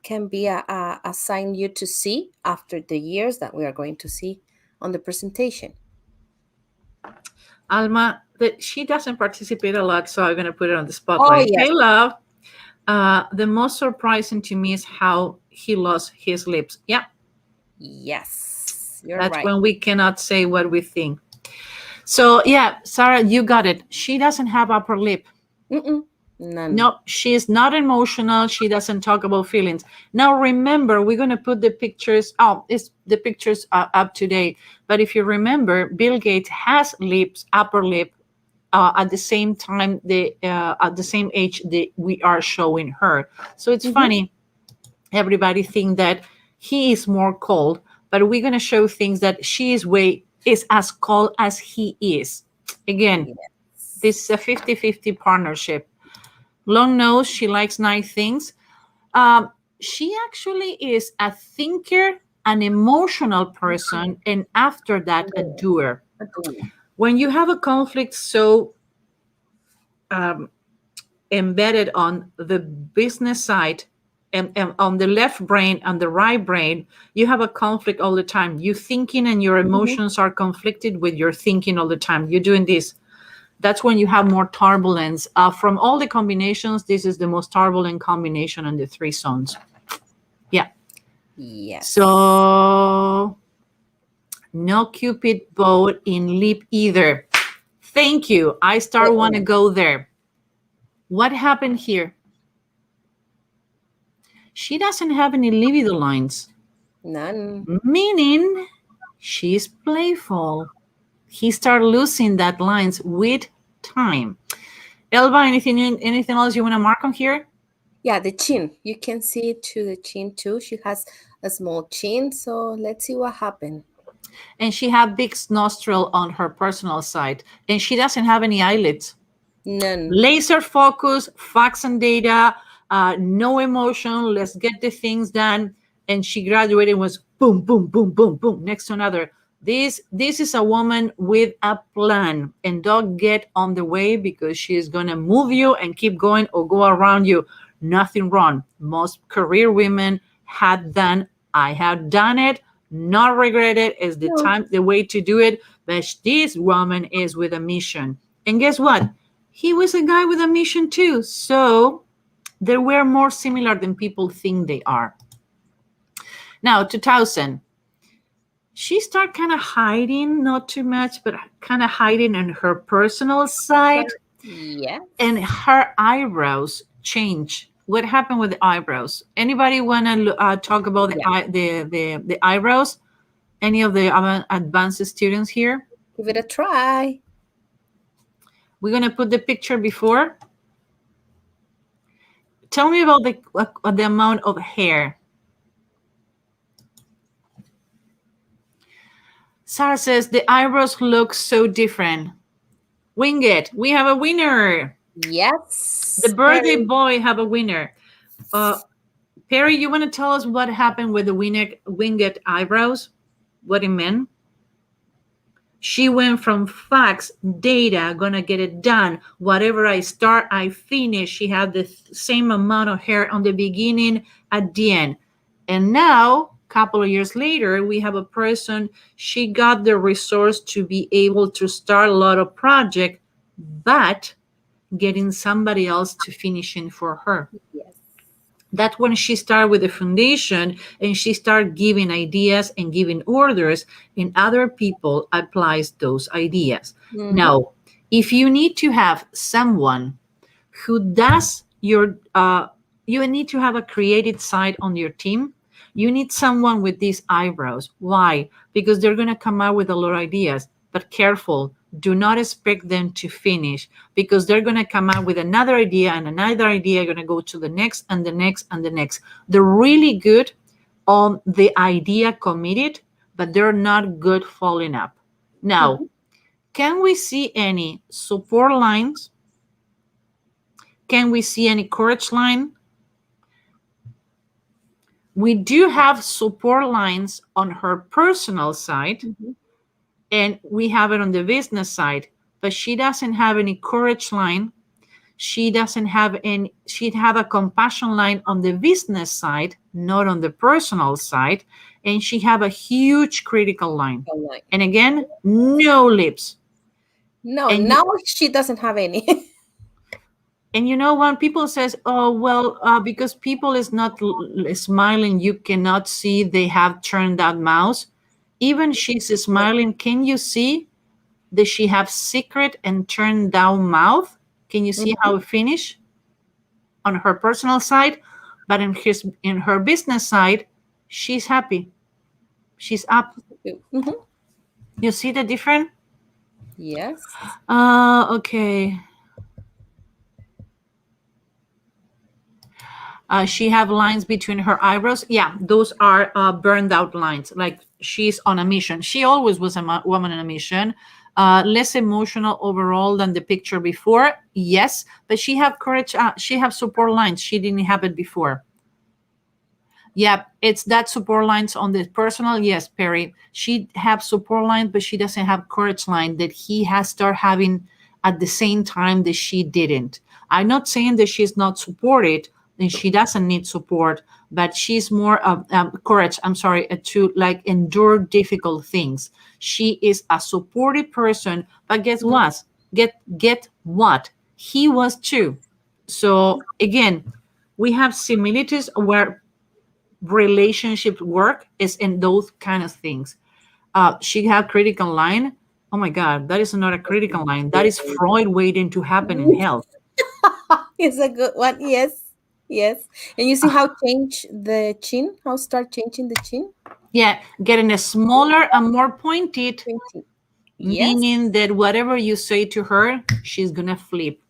can be a sign you to see after the years that we are going to see on the presentation. Alma, she doesn't participate a lot, so I'm going to put it on the spotlight. Yes. Hey, love. The most surprising to me is how he lost his lips. Yeah. Yes. That's right. When we cannot say what we think. So, yeah, Sarah, you got it. She doesn't have upper lip. None. No, she's not emotional. She doesn't talk about feelings. Now, remember, we're going to put the pictures. The pictures are up to date. But if you remember, Bill Gates has lips, upper lip, at the same time, at the same age that we are showing her. So it's funny. Everybody think that he is more cold, but we're going to show things that she is as cold as he is. Again, this is a 50-50 partnership. Long nose, she likes nice things. She actually is a thinker, an emotional person, and after that, a doer. When you have a conflict so embedded on the business side, and on the left brain and the right brain, you have a conflict all the time. You thinking and your emotions are conflicted with your thinking all the time. You're doing this. That's when you have more turbulence. From all the combinations, this is the most turbulent combination in the three zones. Yeah. Yes. So no Cupid bow in leap either. Thank you. I want to go there. What happened here? She doesn't have any libido lines. None. Meaning she's playful. He started losing that lines with time. Elba, anything else you want to mark on here? Yeah, the chin. You can see it to the chin too. She has a small chin. So let's see what happened. And she had big nostril on her personal side. And she doesn't have any eyelids. None. Laser focus, facts and data, no emotion. Let's get the things done. And she graduated and was boom, boom, boom, boom, boom, next to another. This is a woman with a plan, and don't get on the way because she is going to move you and keep going or go around you. Nothing wrong. Most career women had done. I have done it. Not regret it. Is the way to do it. But this woman is with a mission. And guess what? He was a guy with a mission too. So they were more similar than people think they are. Now, 2000. She started kind of hiding, not too much, but kind of hiding on her personal side. Yeah. And her eyebrows changed. What happened with the eyebrows? Anybody want to talk about the eyebrows? Any of the advanced students here? Give it a try. We're going to put the picture before. Tell me about the amount of hair. Sarah says the eyebrows look so different. Wing it. We have a winner. Yes. The birthday boy have a winner. Perry, you want to tell us what happened with the winged eyebrows? What it meant? She went from facts, data, gonna get it done. Whatever I start, I finish. She had the same amount of hair on the beginning, at the end. And now, a couple of years later, we have a person, she got the resource to be able to start a lot of projects, but getting somebody else to finish in for her. Yes. That's when she started with the foundation, and she started giving ideas and giving orders, and other people applies those ideas. Mm-hmm. Now, if you need to have someone who does your, you need to have a creative side on your team. You need someone with these eyebrows. Why? Because they're going to come out with a lot of ideas, but careful. Do not expect them to finish, because they're going to come out with another idea and another idea, going to go to the next and the next and the next. They're really good on the idea committed, but they're not good following up. Now, can we see any support lines? Can we see any courage line? We do have support lines on her personal side. And we have it on the business side, but she doesn't have any courage line. She doesn't have any, she'd have a compassion line on the business side, not on the personal side. And she have a huge critical line. And again, no lips. No, and now she doesn't have any. And you know, when people says, oh, well, because people is not smiling, you cannot see they have turned that mouth. Even she's smiling. Can you see that she have secret and turned down mouth? Can you see how it finish on her personal side? But in her business side, she's happy. She's up. You see the difference? Yes. Okay. She have lines between her eyebrows. Yeah, those are burned out lines. Like she's on a mission. She always was a woman on a mission. Less emotional overall than the picture before. Yes, but she have courage. She have support lines. She didn't have it before. Yeah, it's that support lines on the personal. Yes, Perry. She have support line, but she doesn't have courage line that he has start having at the same time that she didn't. I'm not saying that she's not supported and she doesn't need support, but she's more of courage. I'm sorry, to like endure difficult things. She is a supported person, but guess what? Get what? He was too. So again, we have similarities where relationships work is in those kind of things. She had critical line. Oh my God, that is not a critical line. That is Freud waiting to happen in hell. It's a good one. Yes. Yes. And you see how change the chin, how start changing the chin? Yeah, getting a smaller and more pointed, Changing. Yes. meaning that whatever you say to her, she's gonna flip.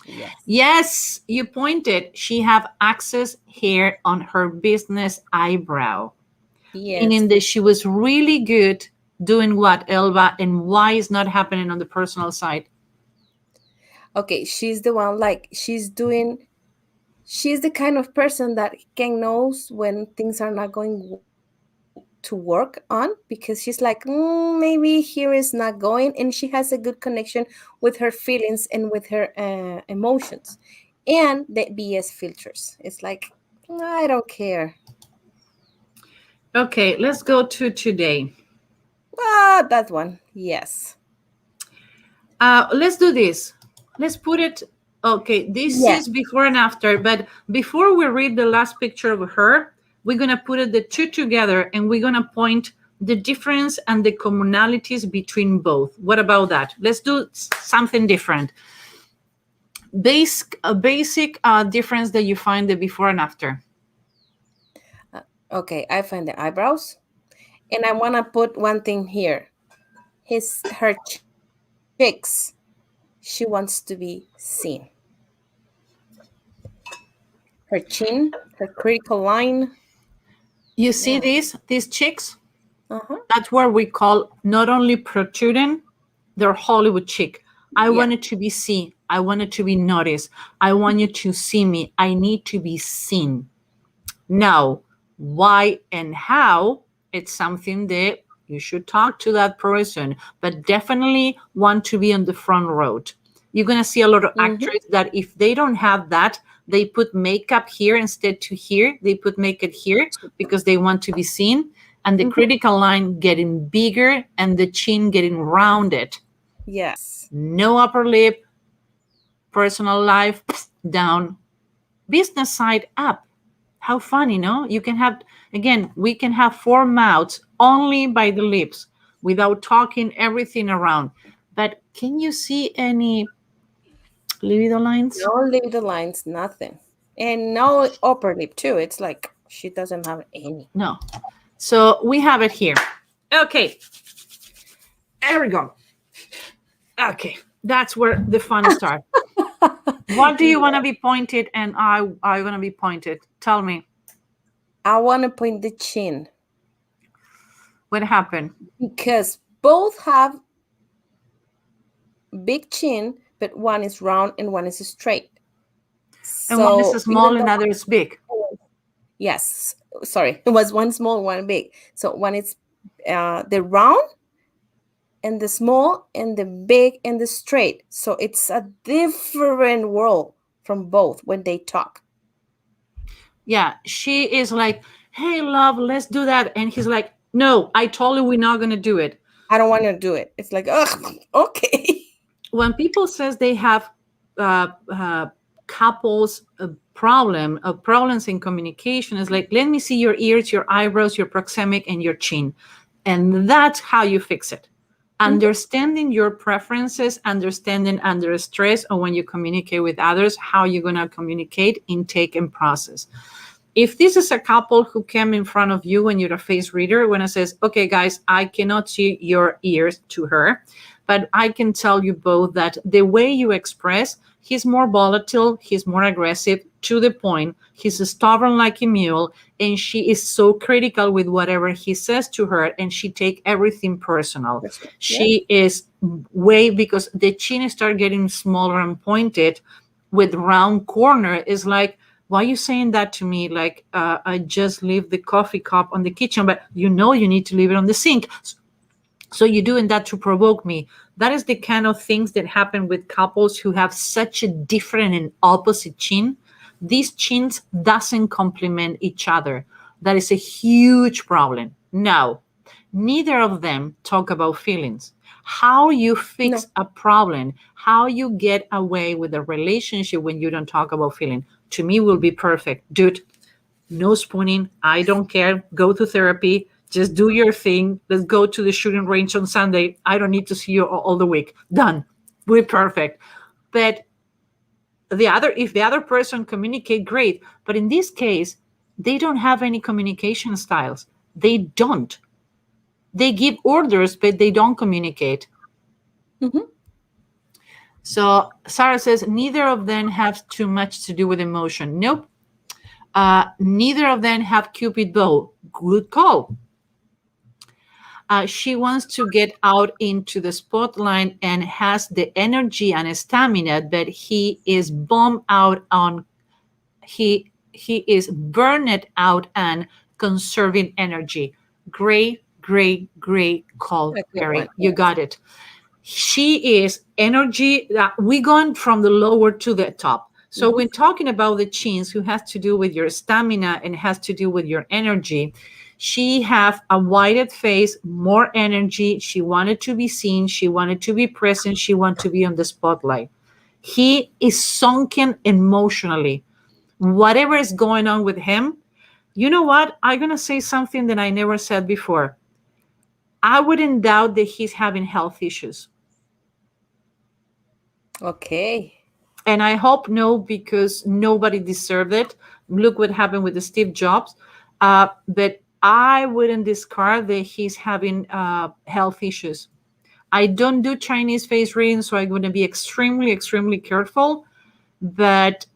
Yes. Yes, you pointed. She have excess hair on her business eyebrow, meaning Yes. that she was really good doing what, Elba, and why is not happening on the personal side? Okay, she's the one like she's the kind of person that can knows when things are not going to work on, because she's like, maybe here is not going, and she has a good connection with her feelings and with her emotions, and the BS filters. It's like, I don't care. Okay, let's go to today. That one. Yes. Let's do this. Let's put it. Okay, this Yes. is before and after, but before we read the last picture of her, we're gonna put it, the two together, and we're gonna point the difference and the commonalities between both. What about that? Let's do something different. Basic difference that you find the before and after. Okay, I find the eyebrows, and I want to put one thing here. Her cheeks. She wants to be seen. Her chin, her critical line. You see Yeah. these cheeks? Uh-huh. That's where we call not only protruding, they're Hollywood chick. I Yeah. want it to be seen. I want it to be noticed. I want you to see me. I need to be seen. Now, why and how, it's something that you should talk to that person, but definitely want to be on the front row. You're going to see a lot of actors that if they don't have that, they put makeup here instead to here. They put makeup here because they want to be seen. And the critical line getting bigger and the chin getting rounded. Yes. No upper lip, personal life down, business side up. How funny, no? You can have, again, we can have four mouths only by the lips without talking everything around. But can you see any libido lines? No libido lines, nothing. And no upper lip too. It's like she doesn't have any. No. So we have it here. Okay. There we go. Okay. That's where the fun starts. What do you want to be pointed and I want to be pointed? Tell me. I want to point the chin. What happened? Because both have big chin, but one is round and one is straight. And one is So small and other is big. Yes. Sorry. It was one small, one big. So one is the round and the small and the big and the straight. So it's a different world from both when they talk. Yeah, she is like, hey, love, let's do that. And he's like, no, I told you we're not going to do it. I don't want to do it. It's like, ugh, okay. When people says they have couples problems in communication, is like, let me see your ears, your eyebrows, your proxemic, and your chin. And that's how you fix it. Understanding your preferences, understanding under stress, or when you communicate with others, how you're going to communicate, intake, and process. If this is a couple who came in front of you when you're a face reader, when it says, okay, guys, I cannot see your ears to her, but I can tell you both that the way you express, he's more volatile, he's more aggressive, to the point, he's stubborn like a mule, and she is so critical with whatever he says to her, and she take everything personal. Yeah. She is way, because the chin start getting smaller and pointed with round corner, is like, why are you saying that to me? Like, I just leave the coffee cup on the kitchen, but you know you need to leave it on the sink. So you're doing that to provoke me. That is the kind of things that happen with couples who have such a different and opposite chin. These chins doesn't complement each other. That is a huge problem. Now, neither of them talk about feelings. How you fix No. a problem, how you get away with a relationship when you don't talk about feeling, to me will be perfect. Dude, no spooning. I don't care. Go to therapy. Just do your thing. Let's go to the shooting range on Sunday. I don't need to see you all the week. Done. We're perfect. But if the other person communicate, great. But in this case, they don't have any communication styles. They don't. They give orders, but they don't communicate. Mm-hmm. So Sarah says neither of them have too much to do with emotion. Nope. Neither of them have Cupid bow. Good call. She wants to get out into the spotlight and has the energy and stamina, but he is bummed out on he is burned out and conserving energy. Great call, A good Perry. one. You got it. She is energy. We gone from the lower to the top. So Mm-hmm. when talking about the chins, who has to do with your stamina and has to do with your energy, she have a widened face, more energy. She wanted to be seen. She wanted to be present. She wanted to be on the spotlight. He is sunken emotionally. Whatever is going on with him, you know what? I'm going to say something that I never said before. I wouldn't doubt that he's having health issues. Okay. And I hope no, because nobody deserved it. Look what happened with the Steve Jobs. But I wouldn't discard that he's having health issues. I don't do Chinese face reading, so I'm going to be extremely careful. But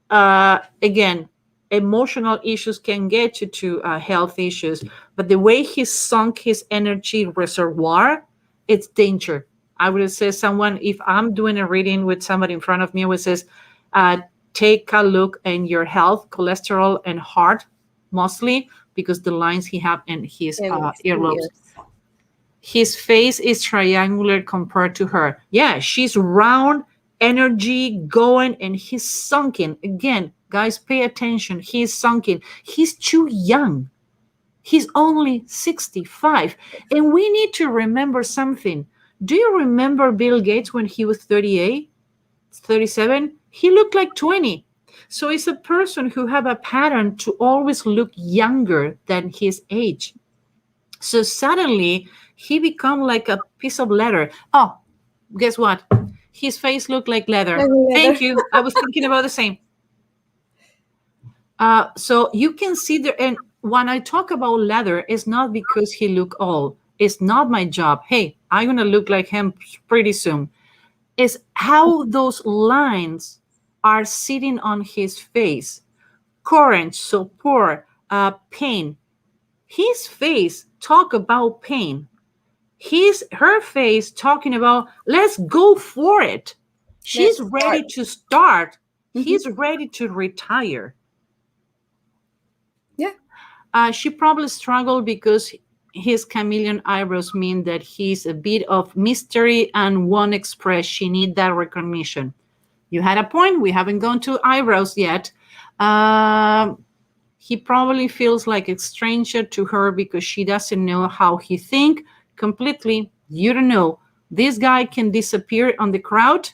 again, emotional issues can get you to health issues. But the way he sunk his energy reservoir, it's danger. I would say someone, if I'm doing a reading with somebody in front of me who says, take a look in your health, cholesterol and heart, mostly because the lines he have in his And earlobes. yes. His face is triangular compared to her. Yeah, she's round, energy going, and he's sunken. Again, guys, pay attention. He's sunken. He's too young. He's only 65. And we need to remember something. Do you remember Bill Gates when he was 38, 37? He looked like 20. So it's a person who have a pattern to always look younger than his age. So suddenly he become like a piece of leather. Oh, guess what? His face looked like leather. Thank you. I was thinking about the same. So you can see there, and when I talk about leather, it's not because he look old. It's not my job. Hey, I'm gonna look like him pretty soon. It's how those lines are sitting on his face. Courage, so poor, pain. His face talk about pain. Her face talking about let's go for it. She's ready to start. He's ready to retire. Yeah. She probably struggled because his chameleon eyebrows mean that he's a bit of mystery and won't express. She need that recognition. You had a point. We haven't gone to eyebrows yet. He probably feels like a stranger to her because she doesn't know how he think completely. You don't know. This guy can disappear on the crowd.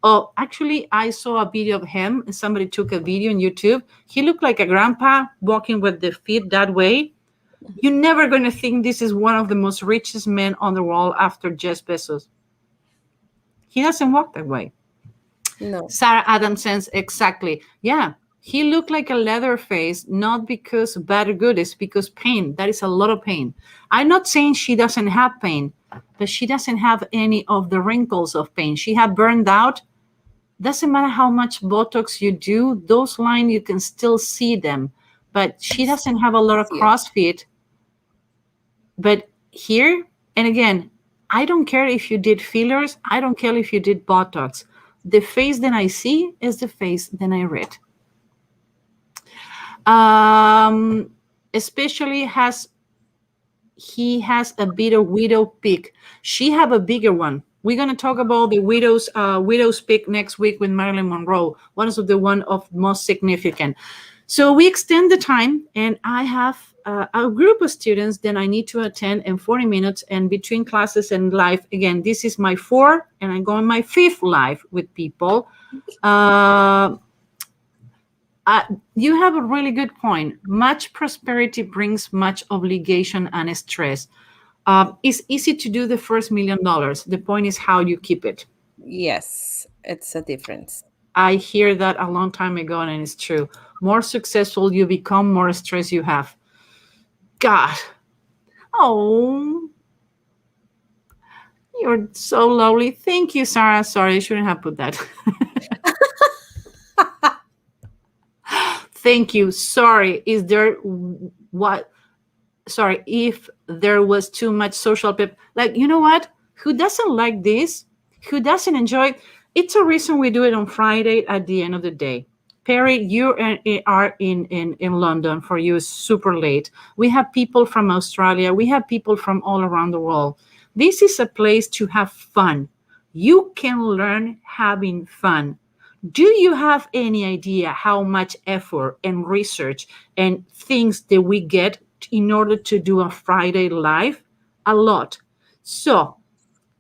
Oh, actually, I saw a video of him. Somebody took a video on YouTube. He looked like a grandpa walking with the feet that way. You're never going to think this is one of the most richest men on the world after Jeff Bezos. He doesn't walk that way. No. Sarah Adams says exactly. Yeah, he looked like a leather face, not because bad or good, it's because pain. That is a lot of pain. I'm not saying she doesn't have pain, but she doesn't have any of the wrinkles of pain. She had burned out. Doesn't matter how much Botox you do, those lines, you can still see them. But she doesn't have a lot of CrossFit. But here, and again, I don't care if you did fillers. I don't care if you did Botox. The face that I see is the face that I read. Especially has he has a bit of widow peak. She have a bigger one. We're gonna talk about the widow's peak next week with Marilyn Monroe. One of the one of most significant. So we extend the time, and I have a group of students that I need to attend in 40 minutes, and between classes and live. Again, this is my fourth, and I'm going my fifth live with people. Uh, you have a really good point. Much prosperity brings much obligation and stress. It's easy to do the first $1 million. The point is how you keep it. Yes, it's a difference. I hear that a long time ago, and it's true. More successful you become, more stress you have. God. Oh, you're so lovely. Thank you, Sarah. Sorry, I shouldn't have put that. Thank you. Sorry. Is there what? Sorry, if there was too much social pep. Like, you know what? Who doesn't like this? Who doesn't enjoy it? It's a reason we do it on Friday at the end of the day. Perry, you are in London. For you, it's super late. We have people from Australia. We have people from all around the world. This is a place to have fun. You can learn having fun. Do you have any idea how much effort and research and things that we get in order to do a Friday live? A lot. So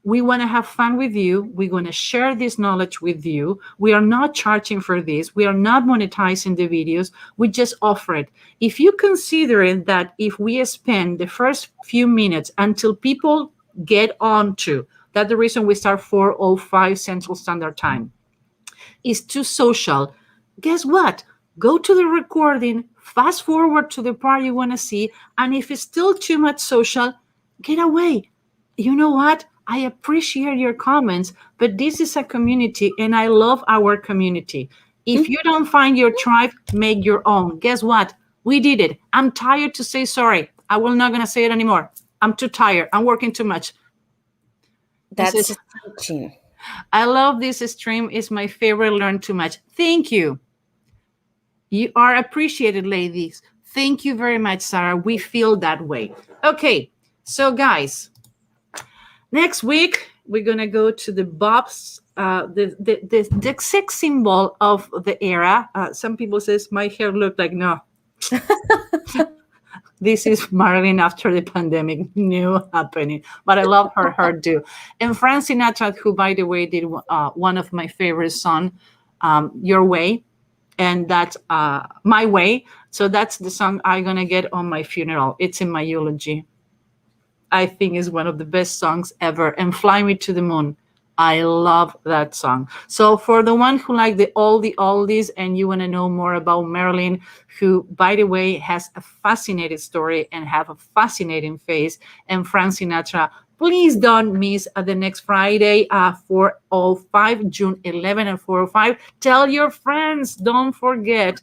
we want to have fun with you. We're going to share this knowledge with you. We are not charging for this. We are not monetizing the videos. We just offer it. If you consider it that if we spend the first few minutes until people get on to, that's the reason we start 4:05 Central Standard Time, is too social. Guess what? Go to the recording, fast forward to the part you want to see, and if it's still too much social, get away. You know what? I appreciate your comments, but this is a community, and I love our community. If you don't find your tribe, make your own. Guess what? We did it. I'm tired to say sorry. I will not gonna say it anymore. I'm too tired. I'm working too much. That's teaching. I love this stream. It's my favorite. Learn too much. Thank you. You are appreciated, ladies. Thank you very much, Sarah. We feel that way. Okay, so guys, next week we're gonna go to the Bob's, the sex symbol of the era. Some people says my hair looked like no. This is Marilyn after the pandemic, new happening. But I love her hairdo. And Frank Sinatra, who, by the way, did one of my favorite songs, Your Way. And that's My Way. So that's the song I'm going to get on my funeral. It's in my eulogy. I think is one of the best songs ever. And Fly Me to the Moon. I love that song. So for the one who like the oldies and you want to know more about Marilyn, who, by the way, has a fascinating story and have a fascinating face, and Frank Sinatra, please don't miss the next Friday, 4:05, June 11 and 4:05. Tell your friends, don't forget.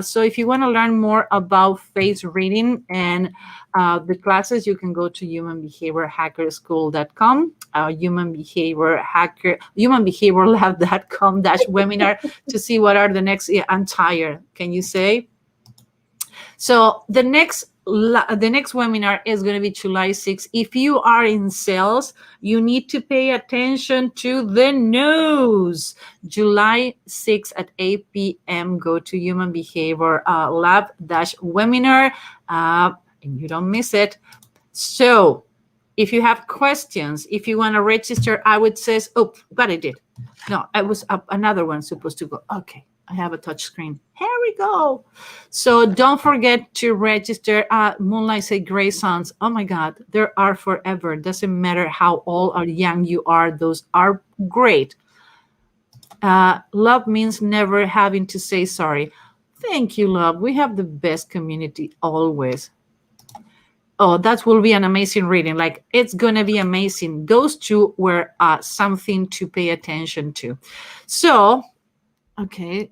So if you want to learn more about face reading and the classes, you can go to humanbehaviorhackerschool.com, humanbehaviorlab.com/webinar to see what are the next. Yeah, I'm tired. Can you say? So the next webinar is going to be July 6th. If you are in sales, you need to pay attention to the news. July 6th at 8 p.m. Go to Human Behavior Lab-webinar, and you don't miss it. So if you have questions, if you want to register, I would say, oh, but I did. No, I was another one supposed to go. Okay. I have a touch screen. Here we go. So don't forget to register. Moonlight say gray sons. Oh my God, there are forever. Doesn't matter how old or young you are. Those are great. Love means never having to say sorry. Thank you, love. We have the best community always. Oh, that will be an amazing reading. Like, it's going to be amazing. Those two were something to pay attention to. So, okay.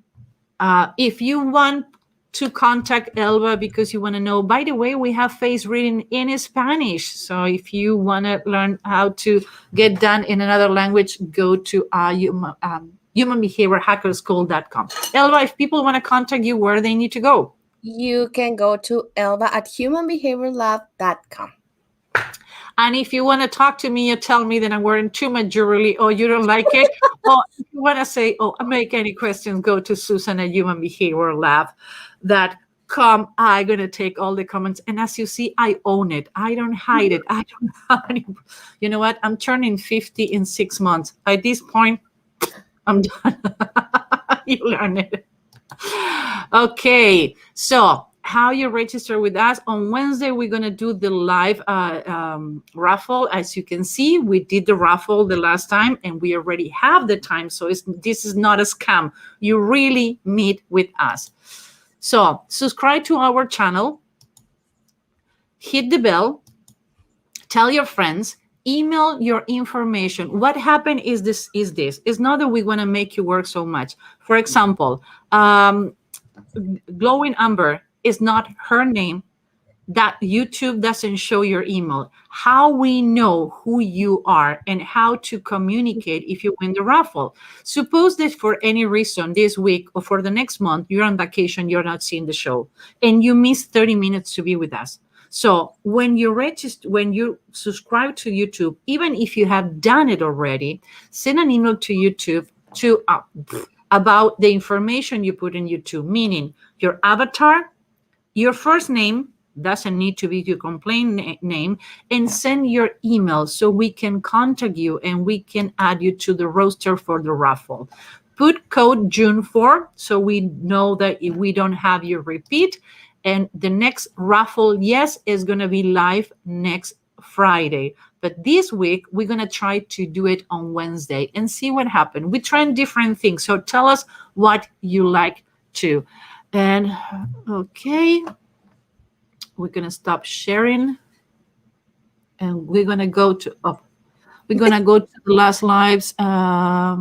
If you want to contact Elba because you want to know, by the way, we have face reading in Spanish. So if you want to learn how to get done in another language, go to humanbehaviorhackerschool.com. Elba, if people want to contact you, where they need to go? You can go to Elba at humanbehaviorlab.com. And if you want to talk to me, you tell me that I'm wearing too much jewelry or you don't like it. Or if you want to say, oh, make any questions, go to Susan at Human Behavior Lab. That come, I'm going to take all the comments. And as you see, I own it. I don't hide it. I don't have any. You know what? I'm turning 50 in 6 months. By this point, I'm done. You learn it. Okay. So how you register with us on Wednesday, we're going to do the live raffle. As you can see, we did the raffle the last time and we already have the time. So this is not a scam. You really meet with us. So subscribe to our channel, hit the bell, tell your friends, email your information. What happened is this. It's not that we want to make you work so much. For example, Glowing Amber is not her name. That YouTube doesn't show your email. How we know who you are and how to communicate if you win the raffle. Suppose that for any reason this week or for the next month, you're on vacation, you're not seeing the show, and you miss 30 minutes to be with us. So when you register, when you subscribe to YouTube, even if you have done it already, send an email to YouTube to about the information you put in YouTube, meaning your avatar, your first name, doesn't need to be your complaint name, and send your email so we can contact you and we can add you to the roster for the raffle. Put code June 4 so we know that if we don't have you repeat. And the next raffle, yes, is going to be live next Friday. But this week, we're going to try to do it on Wednesday and see what happens. We're trying different things. So tell us what you like to. And okay. We're going to stop sharing and we're going to go to we're going to go to the last lives. Fly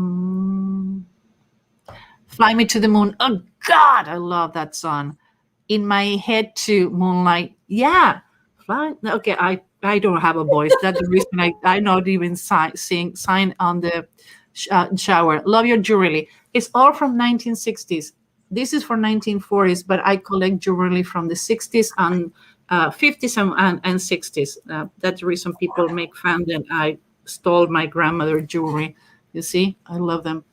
Me to the Moon. Oh God, I love that song. In My Head to Moonlight. Yeah. Fly. Okay, I don't have a voice. That's the reason I not even sign on the shower. Love Your Jewelry. It's all from 1960s. This is for 1940s, but I collect jewelry from the 60s and 50s and 60s. That's the reason people make fun that I stole my grandmother's jewelry. You see, I love them.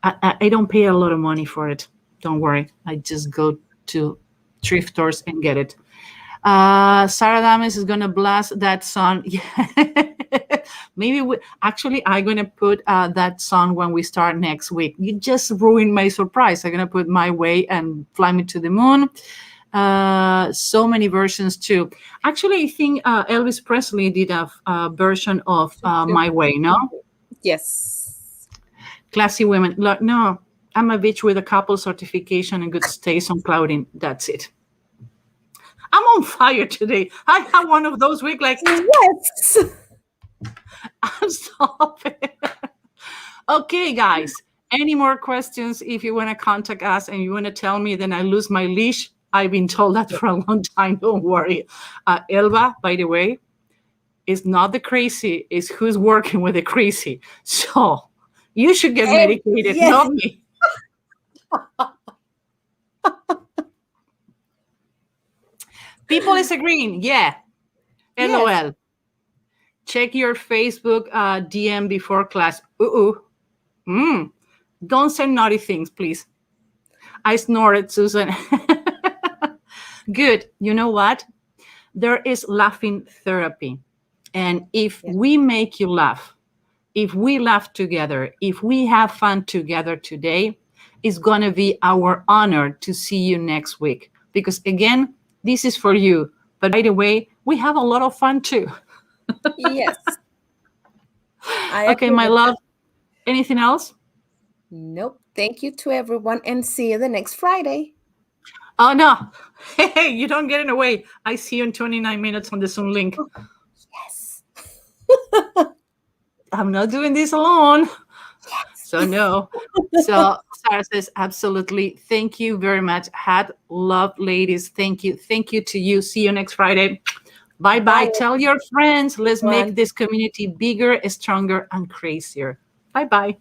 I don't pay a lot of money for it. Don't worry. I just go to thrift stores and get it. Sarah Dames is going to blast that song. Maybe I'm going to put that song when we start next week. You just ruined my surprise. I'm going to put My Way and Fly Me to the Moon. So many versions too. Actually, I think Elvis Presley did a version of My Way, no? Yes. Classy Women. No, I'm a bitch with a couple certification and good taste on clothing. That's it. I'm on fire today. I have one of those weeks like, yes. Stop it. Okay, guys. Any more questions? If you want to contact us and you want to tell me, then I lose my leash. I've been told that for a long time. Don't worry. Elba, by the way, is not the crazy. It's who's working with the crazy. So you should get medicated, yes. Not me. People is agreeing. Yeah. LOL. Yes. Check your Facebook DM before class. Don't say naughty things, please. I snorted, Susan. Good. You know what? There is laughing therapy. And if we make you laugh, if we laugh together, if we have fun together today, it's going to be our honor to see you next week. Because again, this is for you. But by the way, we have a lot of fun too. Yes. Okay, my love. Anything else? Nope. Thank you to everyone and see you the next Friday. Oh, no. Hey, you don't get it away. I see you in 29 minutes on the Zoom link. Yes. I'm not doing this alone. Yes. So no. So Sarah says, absolutely. Thank you very much. Had love, ladies. Thank you. Thank you to you. See you next Friday. Bye-bye. Bye. Tell your friends. Let's make this community bigger, stronger, and crazier. Bye-bye.